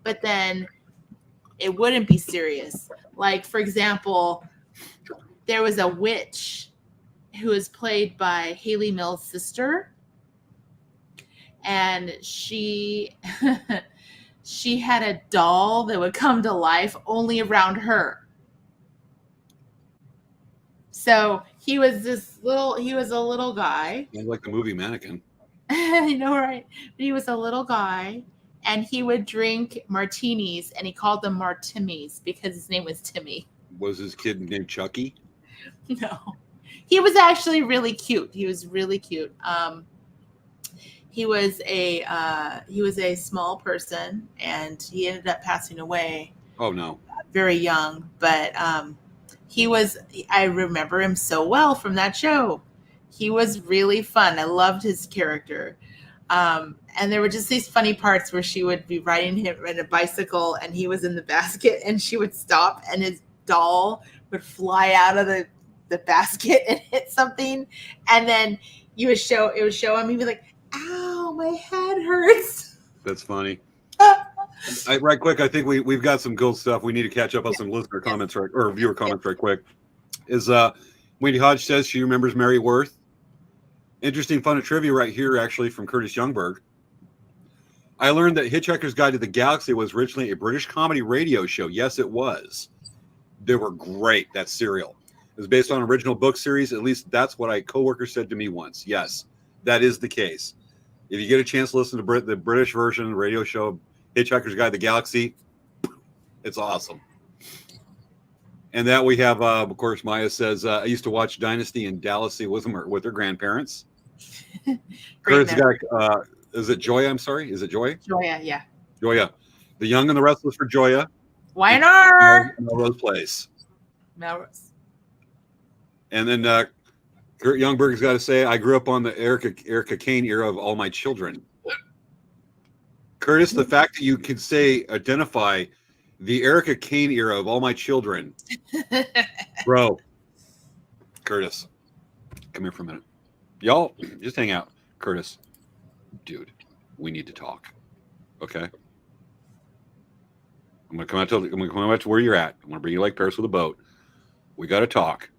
but then it wouldn't be serious. Like, for example, there was a witch who was played by Haley Mills' sister. And she had a doll that would come to life only around her. So he was a little guy. Like the movie Mannequin. I know, right? But he was a little guy, and he would drink martinis, and he called them Martimis because his name was Timmy. Was his kid named Chucky? No. He was actually really cute. He was really cute. He was a small person, and he ended up passing away. Oh no! Very young, but I remember him so well from that show. He was really fun. I loved his character. And there were just these funny parts where she would be riding him on a bicycle, and he was in the basket, and she would stop, and his doll would fly out of the basket and hit something, and then it would show him. He'd be like, ow, my head hurts. That's funny. Right quick, I think we've got some good stuff. We need to catch up on some listener comments or viewer comments right quick. Is Wendy Hodge says she remembers Mary Worth. Interesting fun trivia right here, actually, from Curtis Youngberg. I learned that Hitchhiker's Guide to the Galaxy was originally a British comedy radio show. Yes, it was. They were great, that serial. It was based on an original book series. At least that's what a coworker said to me once. Yes, that is the case. If you get a chance to listen to the British version radio show, Hitchhiker's Guide to the Galaxy, it's awesome. And that we have, of course, Maya says, I used to watch Dynasty in Dallas with her grandparents. Curtis got, is it Joya? I'm sorry. Is it Joya? Joya, yeah. Joya. The Young and the Restless for Joya. Weiner. Melrose Place. Melrose. And then Kurt Youngberg's got to say, I grew up on the Erica Kane era of All My Children. Curtis, the fact that you can identify the Erica Kane era of All My Children, bro. Curtis, come here for a minute. Y'all, just hang out. Curtis, dude, we need to talk. Okay. I'm gonna come out to where you're at. I'm gonna bring you like Paris with a boat. We got to talk.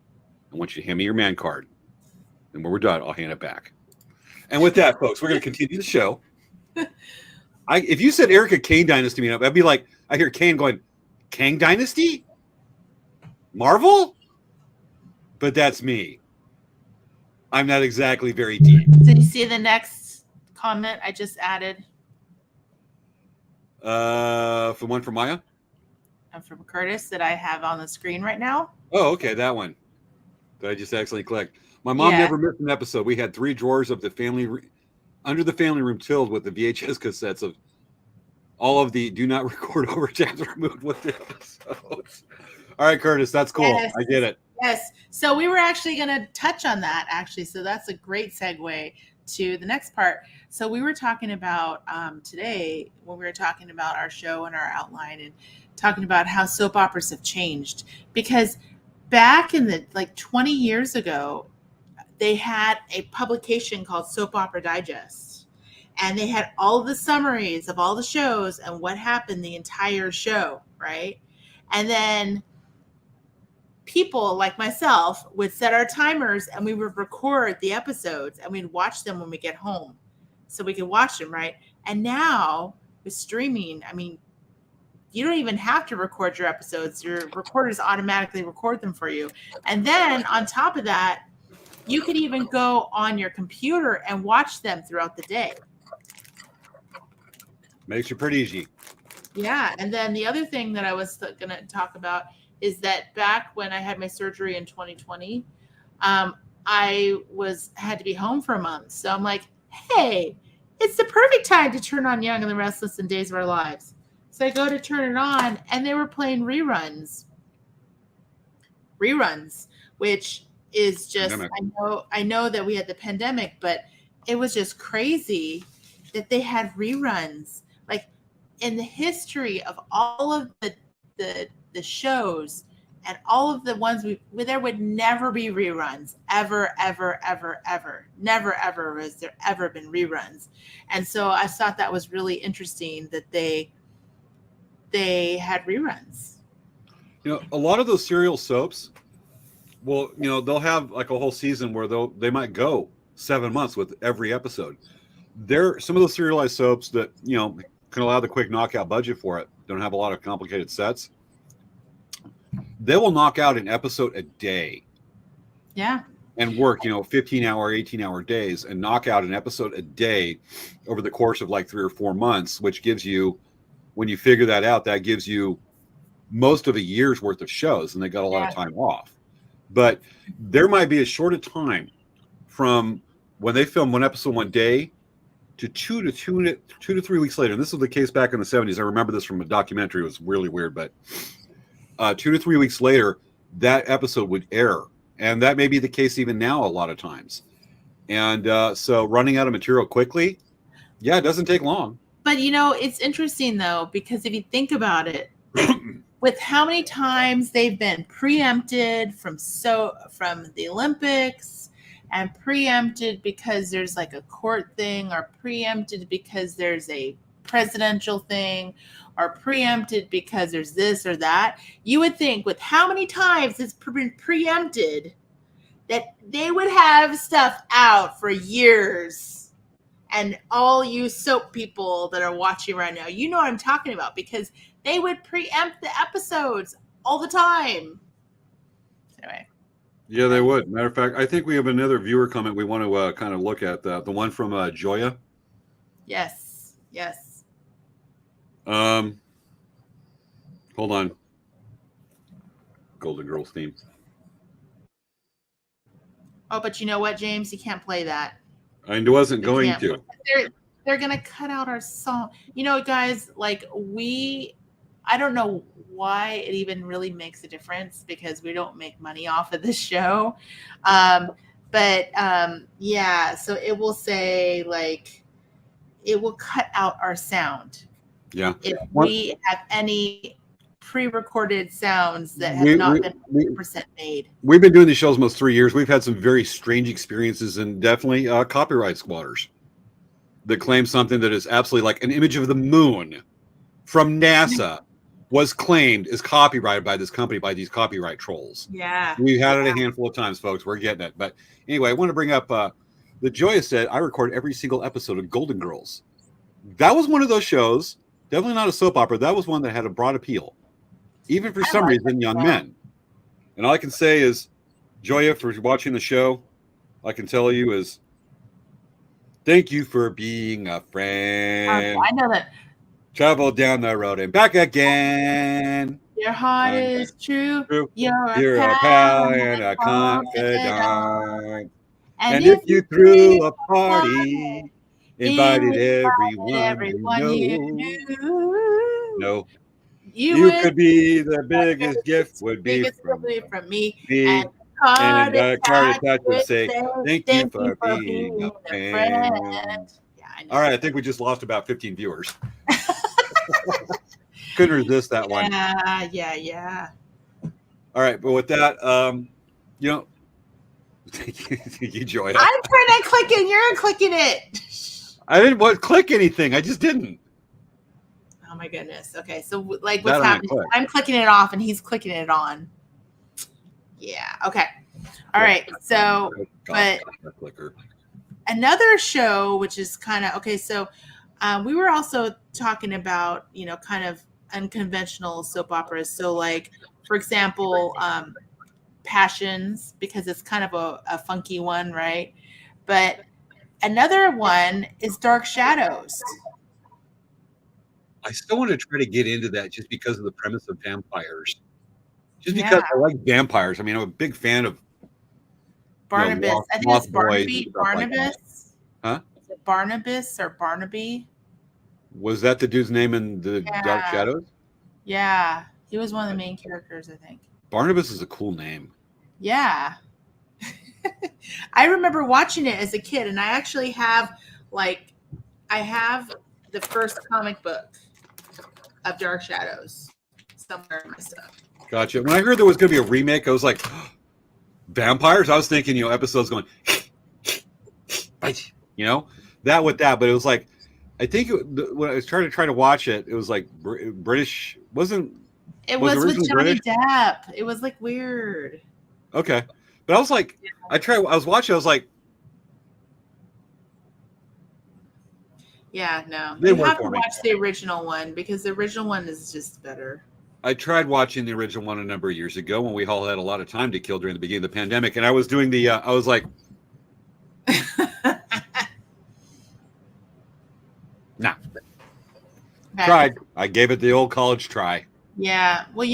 I want you to hand me your man card, and when we're done, I'll hand it back. And with that, folks, we're gonna continue the show. If you said Erica Kane Dynasty, I'd be like, I hear Kane going, Kang Dynasty, Marvel, but that's me. I'm not exactly very deep. Did you see the next comment I just added? For one from Maya? From Curtis that I have on the screen right now. Oh, okay, that one that I just accidentally clicked. My mom never missed an episode. We had 3 drawers of the under the family room filled with the VHS cassettes of all of the do not record over tabs removed with the episodes. All right, Curtis, that's cool. Yes. I get it. Yes. So we were actually going to touch on that, actually. So that's a great segue to the next part. So we were talking about today when we were talking about our show and our outline and talking about how soap operas have changed. Because back in the 20 years ago, they had a publication called Soap Opera Digest. And they had all the summaries of all the shows and what happened the entire show, right? And then people like myself would set our timers and we would record the episodes and we'd watch them when we get home so we could watch them, right? And now with streaming, I mean, you don't even have to record your episodes. Your recorders automatically record them for you. And then on top of that, you could even go on your computer and watch them throughout the day. Makes it pretty easy. Yeah. And then the other thing that I was going to talk about is that back when I had my surgery in 2020, I had to be home for a month. So I'm like, hey, it's the perfect time to turn on Young and the Restless and Days of Our Lives. So I go to turn it on and they were playing reruns, which is just, I know that we had the pandemic, but it was just crazy that they had reruns. Like in the history of all of the shows and all of the ones there would never be reruns ever. Never ever has there ever been reruns. And so I thought that was really interesting that they had reruns. You know, a lot of those serial soaps, well, you know, they'll have like a whole season where they might go 7 months with every episode. Some of those serialized soaps that, you know, can allow the quick knockout budget for it, don't have a lot of complicated sets. They will knock out an episode a day. Yeah. And work, 15-hour, 18-hour days and knock out an episode a day over the course of like 3 or 4 months, which gives you, when you figure that out, that gives you most of a year's worth of shows, and they got a lot of time off. But there might be a short of time from when they film one episode one day to 2 to 3 weeks later. And this was the case back in the 70s. I remember this from a documentary. It was really weird, but 2 to 3 weeks later, that episode would air. And that may be the case even now a lot of times. And so running out of material quickly, it doesn't take long. But, it's interesting, though, because if you think about it, with how many times they've been preempted from the Olympics and preempted because there's like a court thing, or preempted because there's a presidential thing, or preempted because there's this or that, you would think with how many times it's been preempted that they would have stuff out for years. And all you soap people that are watching right now, you know what I'm talking about, because they would preempt the episodes all the time. Anyway. Yeah, they would. Matter of fact, I think we have another viewer comment we want to kind of look at, the one from Joya. Yes. Hold on. Golden Girls theme. Oh, but you know what, James? You can't play that. I wasn't going to. They're going to cut out our song. Guys, I don't know why it even really makes a difference, because we don't make money off of this show. But yeah, so it will say like it will cut out our sound Yeah. if we have any pre-recorded sounds that have We, not we, been we, 100% made. we've been doing these shows almost 3 years. We've had some very strange experiences and definitely copyright squatters that claim something that is absolutely like an image of the moon from NASA was claimed as copyrighted by this company, by these copyright trolls. Yeah. We've had it a handful of times, folks. We're getting it. But anyway, I want to bring up the Joya said, I record every single episode of Golden Girls. That was one of those shows, definitely not a soap opera. That was one that had a broad appeal, even for some reason, young men. And all I can say is, Joya, for watching the show, I can tell you is, thank you for being a friend. I know that. Travel down the road and back again. Your heart is true. True. You're You're a a pal pal and and a a confidant. confidant. And And if you threw a party, party, invited everyone everyone you knew, no, you you would could be the biggest gift would be biggest from from me. me. And card And a card attached attached would would say, say, thank you thank you for for being being a a friend. friend. Yeah, I know. All right, I think we just lost about 15 viewers. Couldn't resist that one. Yeah. All right, but with that, you know, thank you, Joya. I'm trying to click it. You're clicking it. I didn't want to click anything. I just didn't. Oh my goodness. Okay, so like That what's I happening? click. I'm clicking it off, and he's clicking it on. Yeah. Okay. All right. So, but clicker. another show, which is kind of okay. So, we were also talking about kind of unconventional soap operas. So, like for example, Passions, because it's kind of a funky one, right? But another one is Dark Shadows. I still want to try to get into that just because of the premise of vampires. Just Yeah. because I like vampires. I mean, I'm a big fan of Barnabas. I think it's Barnaby. Barnabas. Huh? Is it Barnabas or Barnaby? Was that the dude's name in the Dark Shadows? Yeah. He was one of the main characters, I think. Barnabas is a cool name. Yeah. I remember watching it as a kid, and I actually have the first comic book of Dark Shadows somewhere in my stuff. Gotcha. When I heard there was going to be a remake, I was like, vampires? I was thinking, episodes going, that with that. But it was like, I think when I was trying to watch it, it was like British. It was with Johnny Depp. It was like weird. Okay. But I was like, I was watching, I was like, yeah, no. You have to watch the original one because the original one is just better. I tried watching the original one a number of years ago when we all had a lot of time to kill during the beginning of the pandemic. And I was doing I was like, nah. Okay. Tried. I gave it the old college try. Yeah. Well,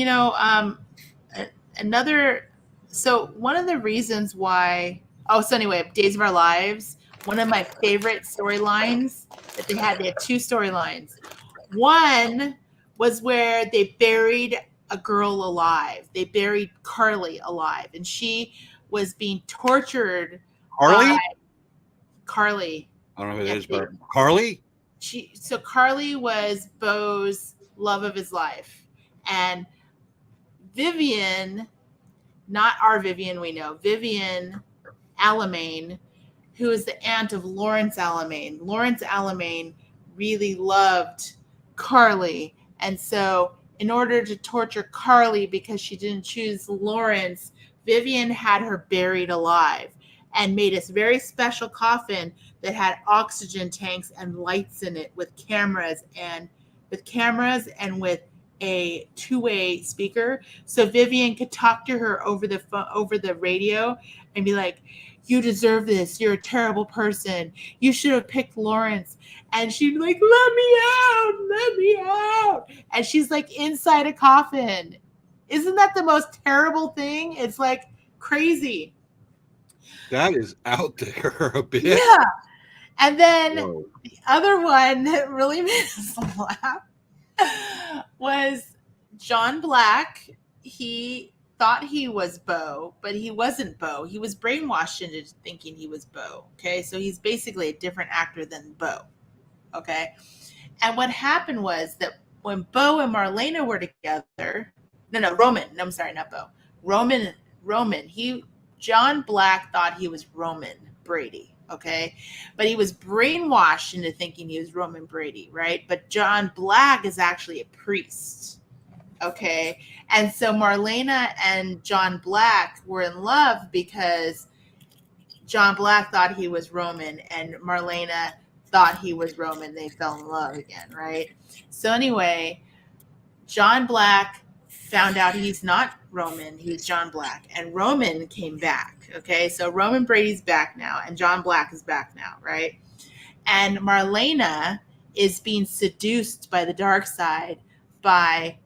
so one of the reasons why, so anyway, Days of Our Lives, one of my favorite storylines that they had two storylines. One was where they buried a girl alive. They buried Carly alive, and she was being tortured. Carly? I don't know who it is, but Carly? So Carly was Beau's love of his life. And Vivian, not our Vivian we know, Vivian Alamain, who is the aunt of Lawrence Alamain. Lawrence Alamain really loved Carly. And so in order to torture Carly because she didn't choose Lawrence, Vivian had her buried alive and made a very special coffin that had oxygen tanks and lights in it with cameras and with a two-way speaker, so Vivian could talk to her over the radio and be like, "You deserve this. You're a terrible person. You should have picked Lawrence." And she'd be like, let me out. And she's like inside a coffin. Isn't that the most terrible thing? It's like crazy. That is out there a bit. Yeah. And then the other one that really made us laugh was John Black. He thought he was Bo, but he wasn't Bo. He was brainwashed into thinking he was Bo. Okay, so he's basically a different actor than Bo. Okay, and what happened was that when Bo and Marlena were together, Roman. No, I'm sorry, not Bo. Roman. John Black thought he was Roman Brady. Okay, but he was brainwashed into thinking he was Roman Brady, right? But John Black is actually a priest. Okay, and so Marlena and John Black were in love because John Black thought he was Roman and Marlena thought he was Roman. They fell in love again, right? So anyway, John Black found out he's not Roman, he's John Black, and Roman came back. Okay, so Roman Brady's back now, and John Black is back now, right? And Marlena is being seduced by the dark side by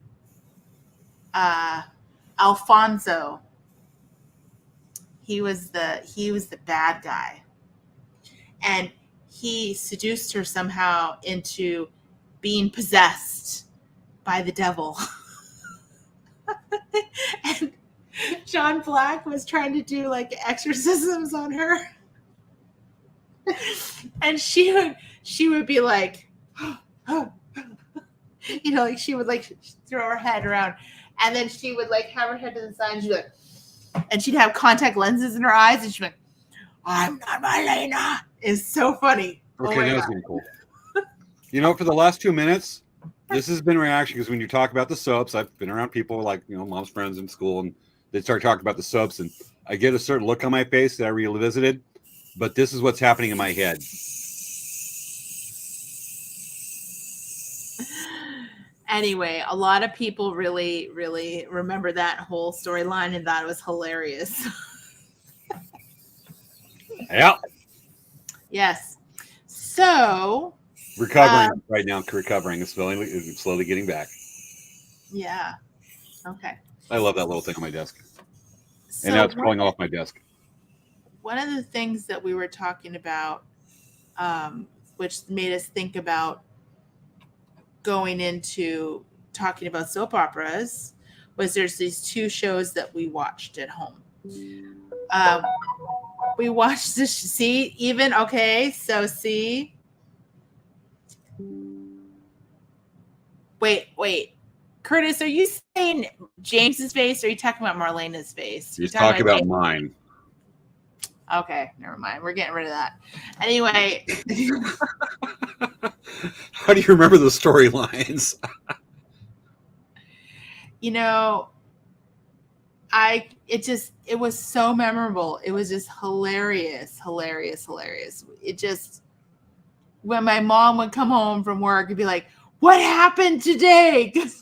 Alfonso. He was the bad guy, and he seduced her somehow into being possessed by the devil. And John Black was trying to do like exorcisms on her, and she would be like, like she would like throw her head around, and then she would like have her head to the side, and she'd be like, and she'd have contact lenses in her eyes, and she'd be like, "I'm not Marlena." It's so funny. Okay, that's really cool. For the last 2 minutes, this has been reaction because when you talk about the soaps, I've been around people like, mom's friends in school, and they start talking about the soaps, and I get a certain look on my face that I revisited, but this is what's happening in my head. Anyway, a lot of people really, really remember that whole storyline and thought it was hilarious. Yeah. Yes. So recovering right now. Recovering is slowly getting back. Yeah. Okay. I love that little thing on my desk. So and now it's going off my desk. One of the things that we were talking about, which made us think about going into talking about soap operas, was there's these two shows that we watched at home. We watched this. See, even okay. So see. Wait. Curtis, are you saying James's face, or are you talking about Marlena's face? He's talking about mine. Okay, never mind. We're getting rid of that. Anyway. How do you remember the storylines? It was so memorable. It was just hilarious. It just, when my mom would come home from work and be like, "What happened today?" Because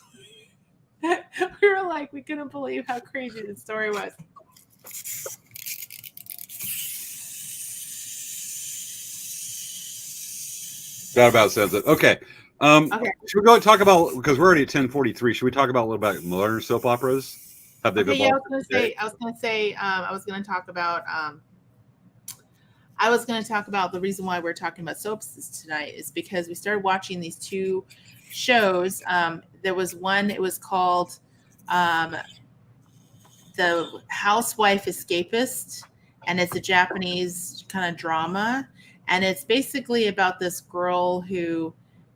we were like, we couldn't believe how crazy the story was. That about says it. Okay. Okay. Should we go and talk about, because we're already at 10:43? Should we talk about a little about modern soap operas? Have they I was going to talk about the reason why we're talking about soaps tonight is because we started watching these two shows. There was one, it was called The Housewife Escapist, and it's a Japanese kind of drama. And it's basically about this girl who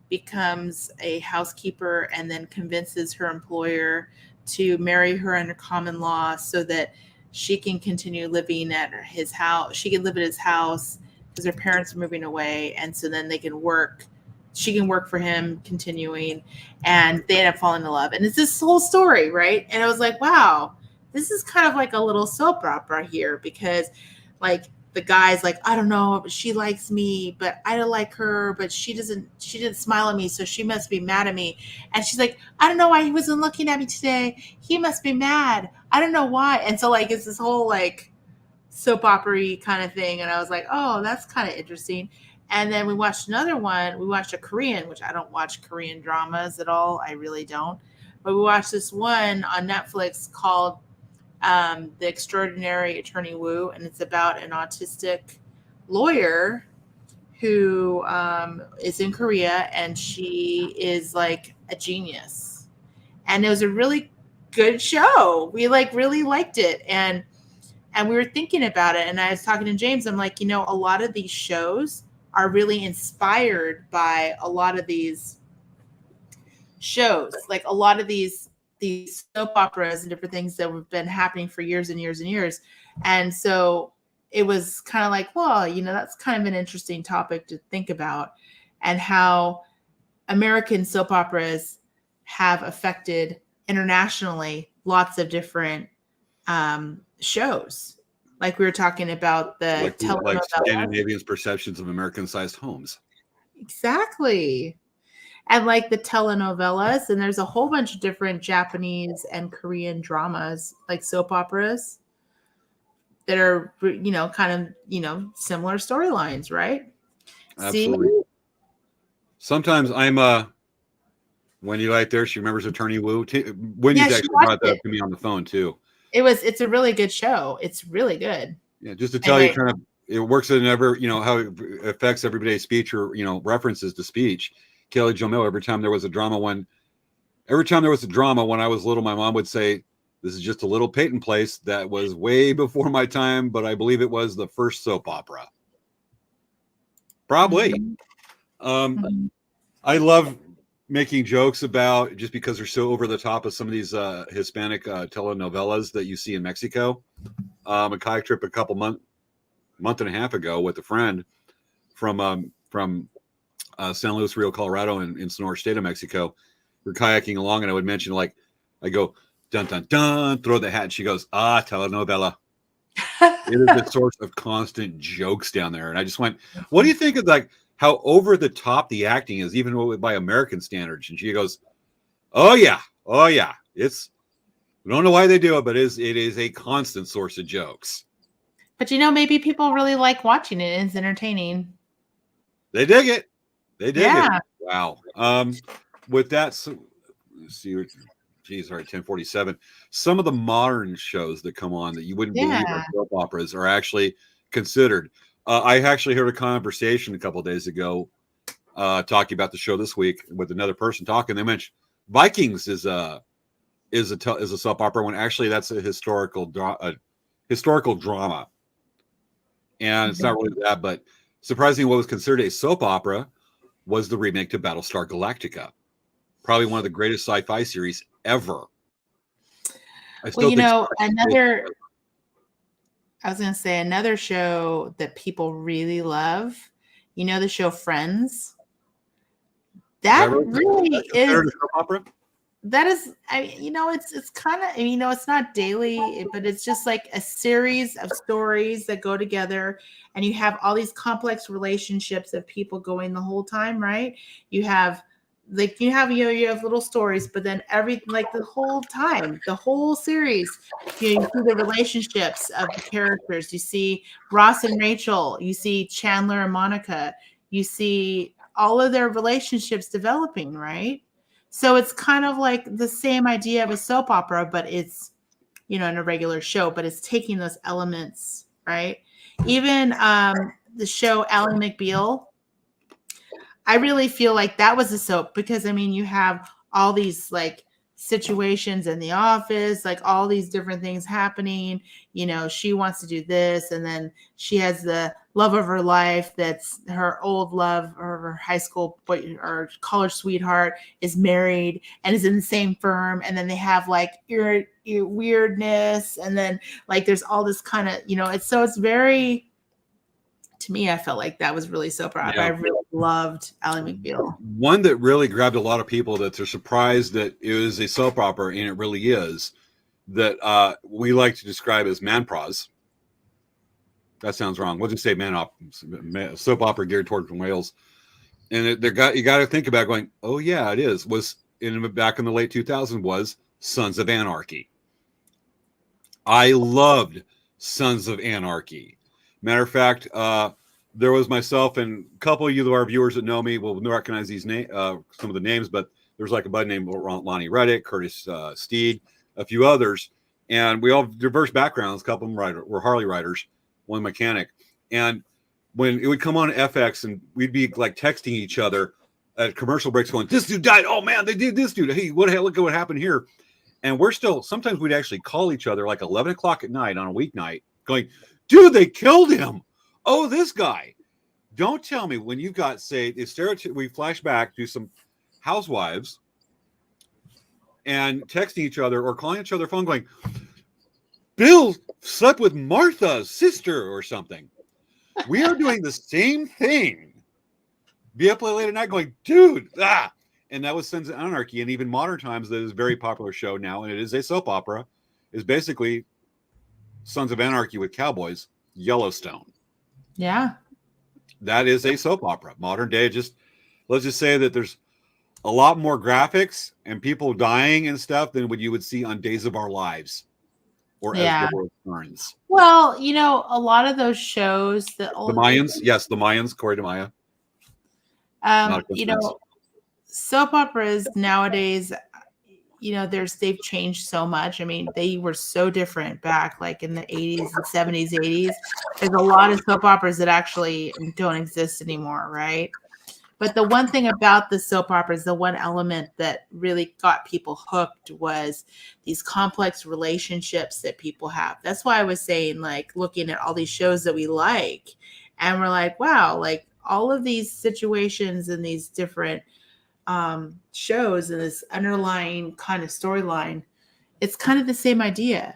becomes a housekeeper and then convinces her employer to marry her under common law so that she can continue living at his house. She can live at his house because her parents are moving away. And so then they can work. She can work for him continuing, and they end up falling in love. And it's this whole story, right? And I was like, wow, this is kind of like a little soap opera here, because like the guy's like, I don't know, but she likes me, but I don't like her, but she didn't smile at me, so she must be mad at me. And she's like, I don't know why he wasn't looking at me today. He must be mad. I don't know why. And so like it's this whole like soap opera-y kind of thing. And I was like, oh, that's kind of interesting. And then we watched another one. We watched a Korean, which I don't watch Korean dramas at all. I really don't. But we watched this one on Netflix called The Extraordinary Attorney Woo, and it's about an autistic lawyer who is in Korea, and she is like a genius. And it was a really good show. We like really liked it, and we were thinking about it. And I was talking to James. I'm like, a lot of these shows are really inspired by a lot of these shows, like a lot of these soap operas and different things that have been happening for years and years and years. And so it was kind of like, well, that's kind of an interesting topic to think about, and how American soap operas have affected internationally lots of different shows. Like we were talking about the like telenovela. Scandinavians' perceptions of American-sized homes. Exactly. And like the telenovelas, and there's a whole bunch of different Japanese and Korean dramas, like soap operas, that are, kind of, similar storylines, right? Absolutely. See? Sometimes I'm Wendy right there. She remembers Attorney Wu. Wendy's Yeah, she actually watched brought that it. up to me on the phone too. It's a really good show. It's really good. Yeah, just to tell Anyway. you, kind of, it works in how it affects everyday speech, or references to speech. Kelly Jo Miller. Every time there was a drama, when I was little, my mom would say, "This is just a little Peyton Place that was way before my time, but I believe it was the first soap opera." Probably. Mhm. I love making jokes about, just because they're so over the top, of some of these Hispanic telenovelas that you see in Mexico. A kayak trip a month and a half ago with a friend from San Luis Rio, Colorado, in Sonora State of Mexico. We're kayaking along, and I would mention, like, I go, dun dun dun, throw the hat, and she goes, telenovela. It is a source of constant jokes down there. And I just went, what do you think of, like, how over the top the acting is, even by American standards? And she goes, oh yeah, it's, I don't know why they do it, but it is a constant source of jokes. But maybe people really like watching it. It's entertaining. They dig it. Yeah. Wow. With that, let's see. Geez, all right, 10:47. Some of the modern shows that come on that you wouldn't believe are soap operas are actually considered. I actually heard a conversation a couple of days ago talking about the show this week with another person talking. They mentioned Vikings is a soap opera, when actually that's a historical drama, and it's not really that. But surprisingly, what was considered a soap opera was the remake to Battlestar Galactica. Probably one of the greatest sci-fi series ever. I was going to say another show that people really love, the show Friends. That really is a soap opera. That is, it's kind of, it's not daily, but it's just like a series of stories that go together, and you have all these complex relationships of people going the whole time, right? You have you have little stories, but then the whole time, the whole series, you see the relationships of the characters. You see Ross and Rachel, you see Chandler and Monica, you see all of their relationships developing, right? So it's kind of like the same idea of a soap opera, but it's, in a regular show, but it's taking those elements, right? Even the show Ally McBeal, I really feel like that was a soap, because you have all these like situations in the office, like all these different things happening. She wants to do this, and then she has the love of her life, that's her old love, or her high school boy or college sweetheart is married and is in the same firm, and then they have like weirdness, and then like there's all this kind of, it's very, to me, I felt like that was really soap opera. Yeah. I really loved Ally McBeal. One that really grabbed a lot of people, that they're surprised that it was a soap opera, and it really is, that we like to describe as manpros. That sounds wrong. We'll just say soap opera geared towards whales. And you got to think about going, oh yeah, it is. Back in the late 2000s was Sons of Anarchy. I loved Sons of Anarchy. Matter of fact, there was myself and a couple of our viewers that know me will recognize these some of the names, but there's like a buddy named Lonnie Reddick, Curtis Steed, a few others, and we all have diverse backgrounds. A couple of them were Harley riders, one mechanic, and when it would come on FX, and we'd be like texting each other at commercial breaks, going, "This dude died! Oh man, they did this dude! Hey, what the hell? Look at what happened here!" And we're still, sometimes we'd actually call each other like 11 o'clock at night on a weeknight going, dude, they killed him. Oh, this guy. Don't tell me when you've got, say, we flash back to some housewives and texting each other or calling each other phone going, Bill slept with Martha's sister or something. We are doing the same thing. Be up late at night going, dude, ah. And that was Sons of Anarchy. And even modern times, that is a very popular show now, and it is a soap opera, is basically Sons of Anarchy with cowboys, Yellowstone. Yeah. That is a soap opera. Modern day, let's just say that there's a lot more graphics and people dying and stuff than what you would see on Days of Our Lives or As the World Turns. Well, a lot of those shows, the Mayans, yes, the Mayans, Corey DeMaya. Soap operas nowadays, they've changed so much. I mean, they were so different back like in the 80s and 70s, 80s. There's a lot of soap operas that actually don't exist anymore, right? But the one thing about the soap operas, the one element that really got people hooked was these complex relationships that people have. That's why I was saying, like, looking at all these shows that we like, and we're like, wow, like all of these situations and these different shows and this underlying kind of storyline, it's kind of the same idea,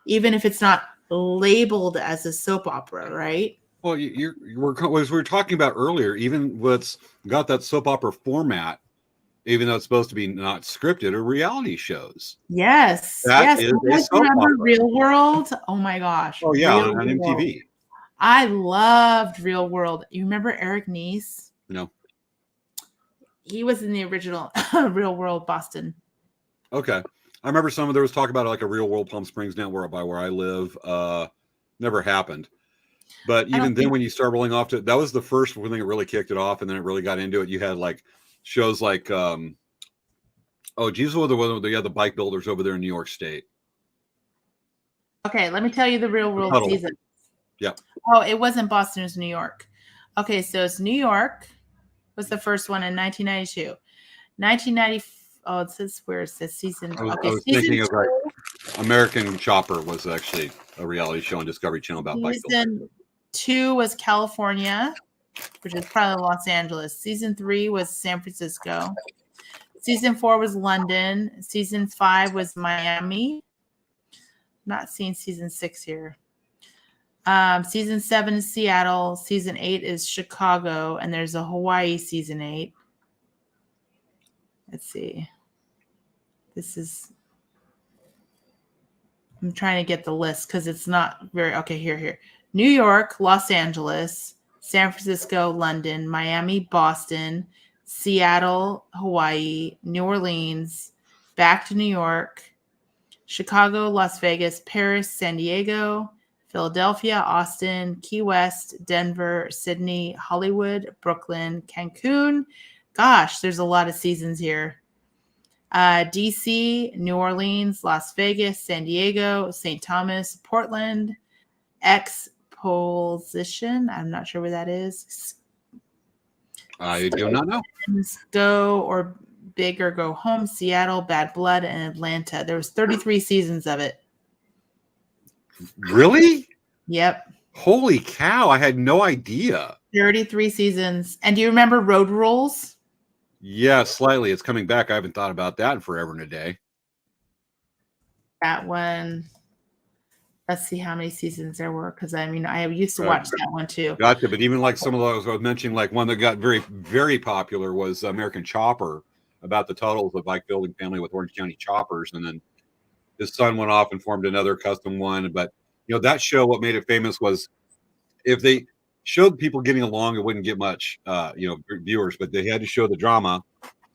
even if it's not labeled as a soap opera, right? Well, as we were talking about earlier, even what's got that soap opera format, even though it's supposed to be not scripted, or reality shows. Yes. That is a soap opera. Real World? Oh my gosh. Oh yeah, on MTV. I loved Real World. You remember Eric Nies? No. He was in the original Real World Boston. Okay. I remember there was talk about like a Real World Palm Springs now where I live. Never happened. But even then, when you start rolling off that was the first thing that really kicked it off, and then it really got into it. You had like shows like, Jesus, the bike builders over there in New York State. Okay, let me tell you the Real World season. Yeah. Oh, it wasn't Boston, it was New York. Okay, so it's New York was the first one in 1992. 1990. Oh, it says where it says season. I was thinking of like American Chopper was actually a reality show on Discovery Channel about bike building. Season 2 was California, which is probably Los Angeles. Season 3 was San Francisco. Season 4 was London. Season 5 was Miami. Not seeing season 6 here. Season 7 is Seattle. Season 8 is Chicago, and there's a Hawaii season 8. Let's see. I'm trying to get the list because it's not very okay. Here. New York, Los Angeles, San Francisco, London, Miami, Boston, Seattle, Hawaii, New Orleans, back to New York, Chicago, Las Vegas, Paris, San Diego, Philadelphia, Austin, Key West, Denver, Sydney, Hollywood, Brooklyn, Cancun. Gosh, there's a lot of seasons here. DC, New Orleans, Las Vegas, San Diego, St. Thomas, Portland, Exposition. I'm not sure where that is. I do not know. Go or Big or Go Home, Seattle, Bad Blood, and Atlanta. There was 33 seasons of it. Really? Yep. Holy cow. I had no idea. 33 seasons. And do you remember Road Rules? Yeah, slightly. It's coming back. I haven't thought about that in forever and a day. That one. Let's see how many seasons there were, because I mean, I used to watch that one too. Gotcha. But even like some of those I was mentioning, like one that got very, very popular was American Chopper, about the Tuttles, the bike building family with Orange County choppers. And then his son went off and formed another custom one. But, that show, what made it famous was if they showed people getting along, it wouldn't get much, viewers, but they had to show the drama,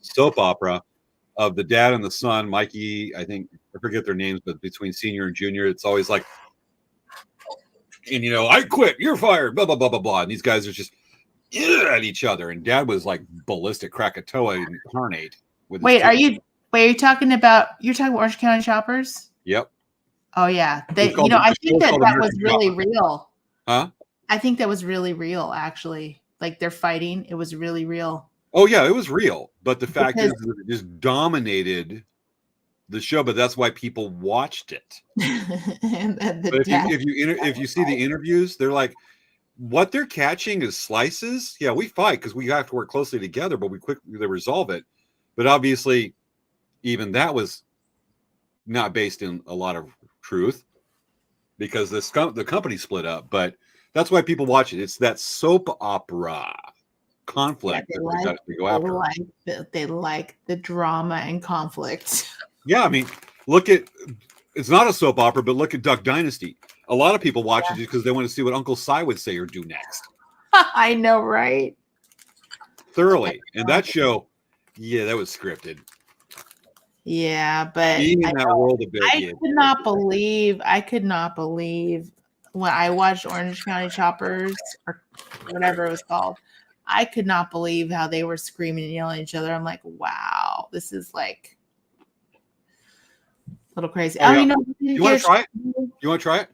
soap opera of the dad and the son, Mikey, I forget their names, but between senior and junior, it's always like, and I quit, you're fired, blah, blah, blah, blah, blah. And these guys are just at each other. And dad was like ballistic Krakatoa incarnate. Are you talking about Orange County Choppers? Yep. Oh yeah. I think that was really real. Huh? I think that was really real, actually. Like they're fighting. It was really real. Oh yeah, it was real. But the fact is that it just dominated the show, but that's why people watched it. And then the But death. if you see the interviews, they're like, what they're catching is slices. Yeah, we fight because we have to work closely together, but we quickly resolve it. But obviously, even that was not based in a lot of truth because the company split up. But that's why people watch it. It's that soap opera conflict Yeah, that they got to go after. they like the drama and conflict. Yeah, I mean, it's not a soap opera, but look at Duck Dynasty. A lot of people watch it because they want to see what Uncle Si would say or do next. I know, right? Thoroughly. And that show, yeah, that was scripted. Yeah, but Being in that world a bit. I could not believe when I watched Orange County Choppers or whatever it was called. I could not believe how they were screaming and yelling at each other. I'm like, wow, this is like a little crazy. Oh, yeah. You know, you want to try it? You want to try it?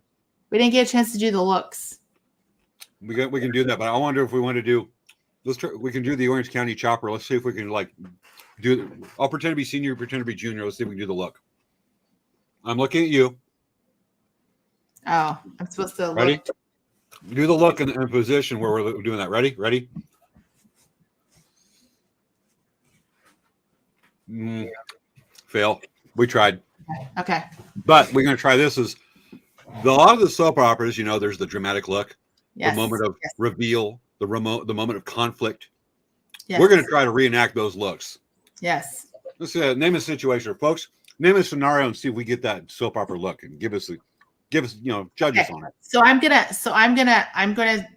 We didn't get a chance to do the looks. We can do that, but I wonder if we want to do. Let's try. We can do the Orange County Chopper. Let's see if we can do. I'll pretend to be senior. Pretend to be junior. Let's see if we can do the look. I'm looking at you. Oh, I'm supposed to Ready? look. Do the look in position where we're doing that. Ready? Fail. We tried. Okay. But we're going to try this. A lot of the soap operas, there's the dramatic look, Yes. the moment of reveal, the moment of conflict. Yes. We're going to try to reenact those looks. Yes. Let's name a situation, folks. Name a scenario and see if we get that soap opera look and give us, judge us on it. So I'm gonna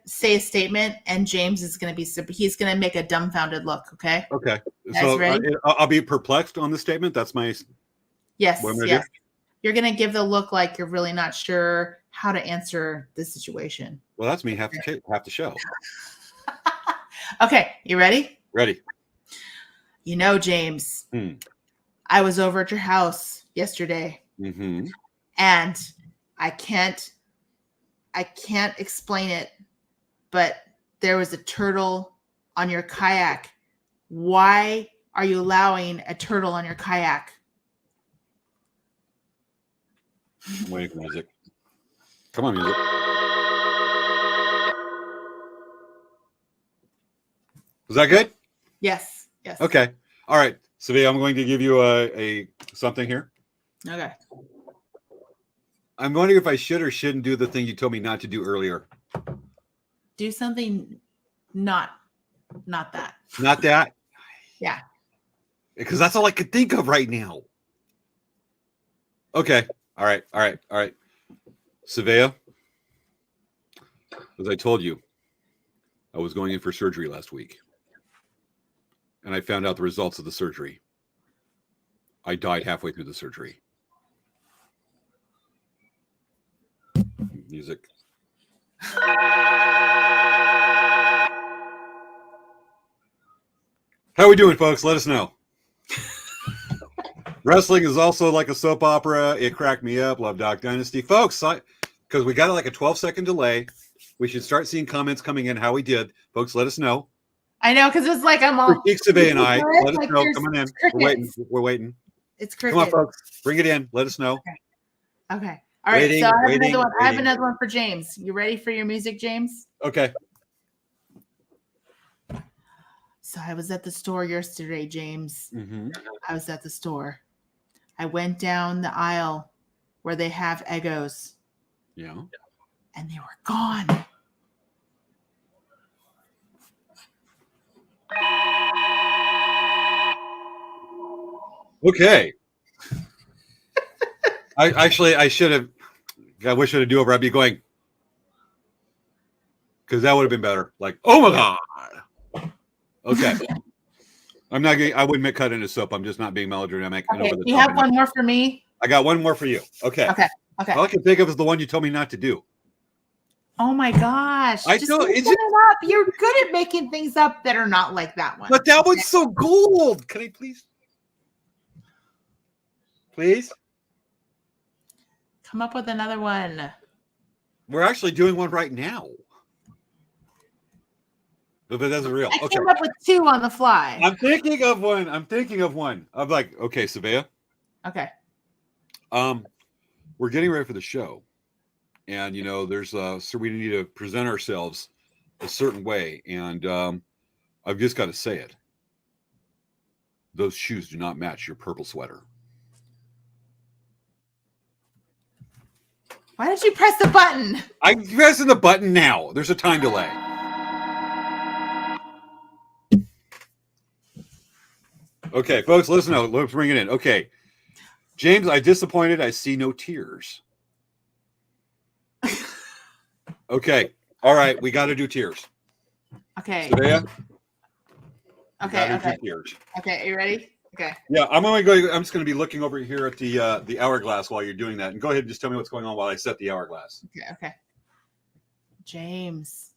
say a statement, and James is gonna he's gonna make a dumbfounded look. Okay. Okay. So I'll be perplexed on the statement. That's my. Yes. What am I Yes. do? You're gonna give the look like you're really not sure how to answer the situation. Well, that's me. Half the show. Okay. You ready? Ready. James. I was over at your house yesterday, and I can't explain it, but there was a turtle on your kayak. Why are you allowing a turtle on your kayak? I'm waiting for music. Come on, music. Was that good? Yes. Yes. Okay. All right. Svea, I'm going to give you a something here. Okay. I'm wondering if I should or shouldn't do the thing you told me not to do earlier. Do something not that. Not that? Yeah. Because that's all I could think of right now. Okay. All right. Svea, as I told you, I was going in for surgery last week. And I found out the results of the surgery. I died halfway through the surgery. Music. How are we doing, folks? Let us know. Wrestling is also like a soap opera. It cracked me up. Love Doc Dynasty. Folks, because we got like a 12-second delay. We should start seeing comments coming in how we did. Folks, let us know. I know, because it's like I'm all. Svea and I. Let us like know. Come on in. We're waiting. It's cricket. Come on, folks. Bring it in. Let us know. Okay. All right. So I have another one. I have another one for James. You ready for your music, James? Okay. So I was at the store yesterday, James. I was at the store. I went down the aisle where they have Eggos. Yeah. And they were gone. Okay. I should have. I wish I had a do-over. I'd be going, because that would have been better. Like, oh my god. Okay. I'm not getting. I wouldn't cut into soap. I'm just not being melodramatic. Okay. You have one more for me? I got one more for you. Okay. Okay. All I can think of is the one you told me not to do. Oh my gosh. Just make it up. You're good at making things up that are not like that one. But that one's so gold. Can I please? Please? Come up with another one. We're actually doing one right now. But that's real. I came up with two on the fly. I'm thinking of one. I'm like, okay, Svea. Okay. We're getting ready for the show, and there's so we need to present ourselves a certain way, and I've just got to say it. Those shoes do not match your purple sweater. Why did you press the button? I'm pressing the button now. There's a time delay. Okay, folks, listen out. Let's bring it in. Okay. James, I disappointed. I see no tears. Okay. All right. We got to do tears. Okay. Svea, Okay. Tears. Okay. Are you ready? Okay. Yeah, I'm just going to be looking over here at the hourglass while you're doing that, and go ahead and just tell me what's going on while I set the hourglass. Okay. James.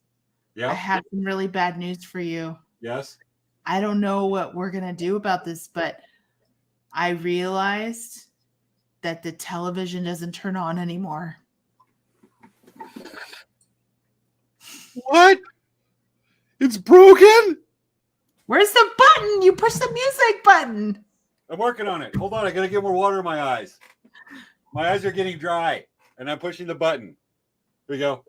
Yeah. I have some really bad news for you. Yes. I don't know what we're going to do about this, but I realized that the television doesn't turn on anymore. What? It's broken? Where's the button? You push the music button. I'm working on it. Hold on. I got to get more water in my eyes. My eyes are getting dry, and I'm pushing the button. Here we go.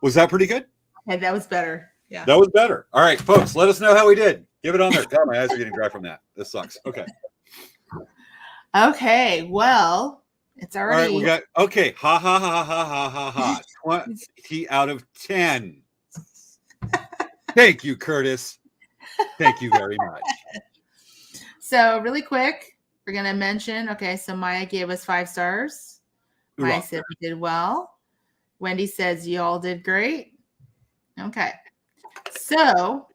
Was that pretty good? Okay, that was better. Yeah. That was better. All right, folks, let us know how we did. Give it on there. God, my eyes are getting dry from that. This sucks. Okay. Okay. Well, it's already. All right, we got, okay. Ha, ha, ha, ha, ha, ha, ha. 20 out of 10. Thank you, Curtis. Thank you very much. So really quick, we're going to mention, okay, so Maya gave us 5 stars. Maya said we did well. Wendy says you all did great. Okay. So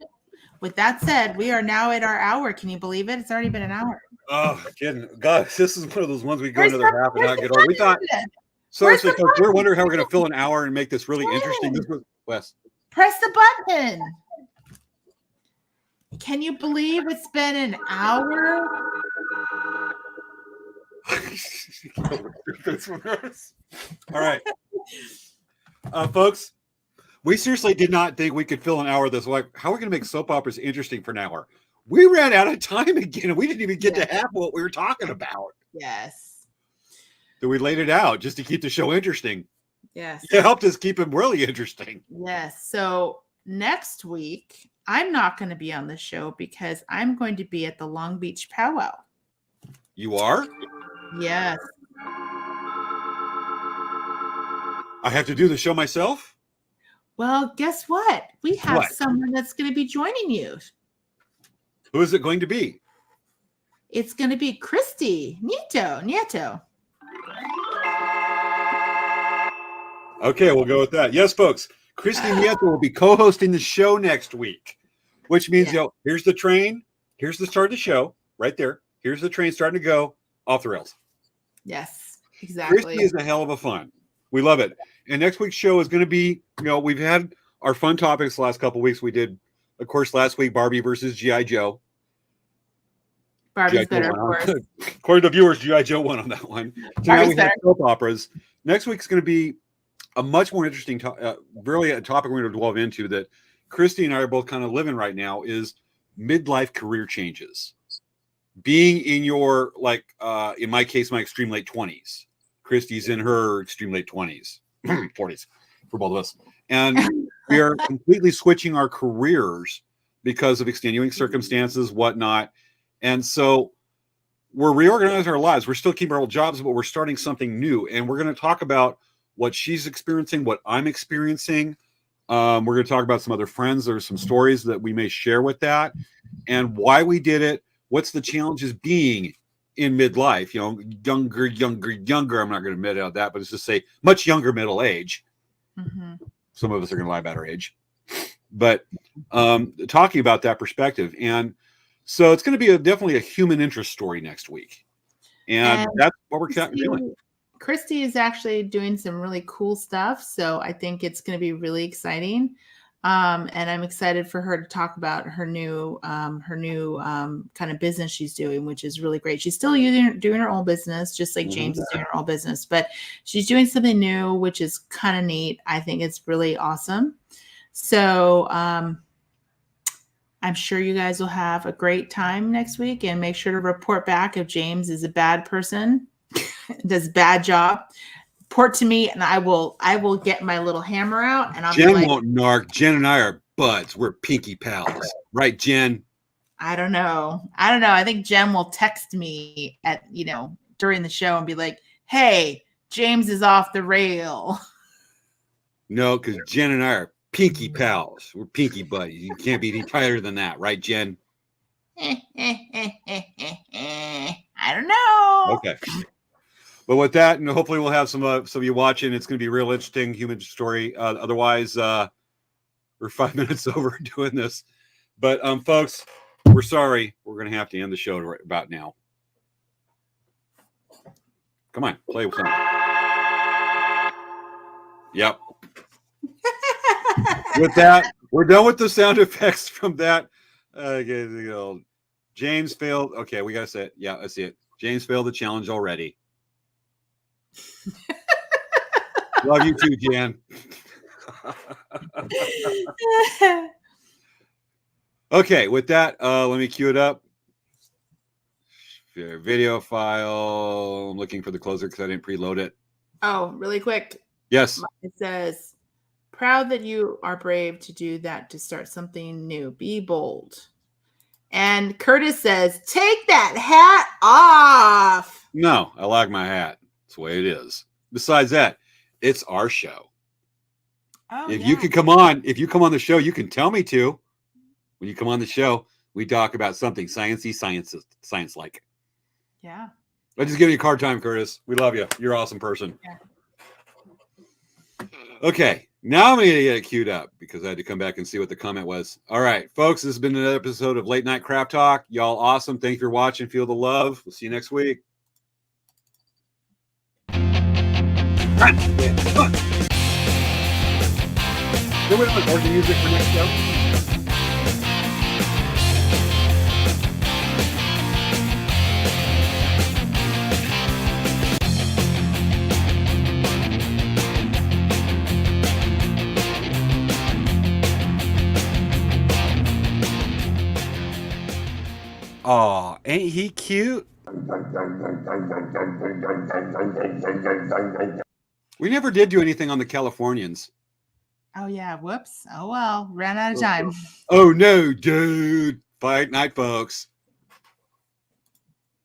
with that said, we are now at our hour. Can you believe it? It's already been an hour. Oh, kidding. God, this is one of those ones we go another half and not get over. We thought, seriously, we're wondering how we're going to fill an hour and make this really interesting. This was Wes. Press the button. Can you believe it's been an hour? All right. Folks, we seriously did not think we could fill an hour this way. How are we going to make soap operas interesting for an hour? We ran out of time again, and we didn't even get to half what we were talking about. Yes. So we laid it out just to keep the show interesting. Yes. It helped us keep it really interesting. Yes. So next week, I'm not going to be on the show because I'm going to be at the Long Beach Powwow. You are? Yes. I have to do the show myself? Well, guess what? We have someone that's going to be joining you. Who is it going to be? It's going to be Christy Nieto. Okay, we'll go with that. Yes, folks. Christy Nieto will be co-hosting the show next week, which means, here's the train. Here's the start of the show right there. Here's the train starting to go off the rails. Yes, exactly. Christy is a hell of a fun. We love it. And next week's show is going to be, we've had our fun topics the last couple of weeks. We did, of course, last week, Barbie versus G.I. Joe. Barbie's better, of course. According to viewers, G.I. Joe won on that one. Tonight we have soap operas. Next week's going to be a much more interesting, really a topic we're going to delve into that Christy and I are both kind of living right now is midlife career changes. Being in your, in my case, my extreme late 20s. Christy's in her extreme late 20s, 40s for both of us. And we are completely switching our careers because of extenuating circumstances, whatnot. And so we're reorganizing our lives. We're still keeping our old jobs, but we're starting something new. And we're going to talk about what she's experiencing, what I'm experiencing. We're going to talk about some other friends. There's some stories that we may share with that and why we did it. What's the challenges being in midlife, younger. I'm not going to admit out that, but it's just say much younger middle age. Mm-hmm. Some of us are going to lie about our age, but talking about that perspective. And so it's going to be definitely a human interest story next week. And that's what we're doing. Christy is actually doing some really cool stuff. So I think it's going to be really exciting. And I'm excited for her to talk about her new kind of business she's doing, which is really great. She's still doing her own business, just like James is doing her own business, but she's doing something new, which is kind of neat. I think it's really awesome. So I'm sure you guys will have a great time next week, and make sure to report back if James is a bad person, does a bad job. Report to me, and I will get my little hammer out, and I'll be Jen like, won't narc. Jen and I are buds. We're pinky pals, right, Jen? I don't know. I think Jen will text me at during the show and be like, "Hey, James is off the rail." No, because Jen and I are pinky pals. We're pinky buddies. You can't be any tighter than that, right, Jen? I don't know. Okay. But with that, and hopefully we'll have some of you watching. It's going to be a real interesting human story. Otherwise, we're 5 minutes over doing this. But folks, we're sorry. We're going to have to end the show right about now. Come on, play with something. Yep. With that, we're done with the sound effects from that. James failed. Okay, we got to say it. Yeah, I see it. James failed the challenge already. Love you too, Jan. Okay, with that, let me cue it up. Video file. I'm looking for the closer because I didn't preload it. Oh, really quick. Yes. It says, proud that you are brave to do that, to start something new. Be bold. And Curtis says, take that hat off. No, I like my hat. That's the way it is. Besides that, it's our show. Oh, if you come on the show, you can tell me to. When you come on the show, we talk about something science-like. Yeah. I'm just giving you a hard time, Curtis. We love you. You're an awesome person. Yeah. Okay, now I'm going to get it queued up because I had to come back and see what the comment was. All right, folks, this has been another episode of Late Night Crap Talk. Y'all awesome. Thank you for watching. Feel the love. We'll see you next week. Run. Yeah, run. Then we don't have music for next show. Aw, ain't he cute? We never did do anything on the Californians. Oh, yeah. Whoops. Oh, well. Ran out of time. Oh, no, dude. Fight night, folks.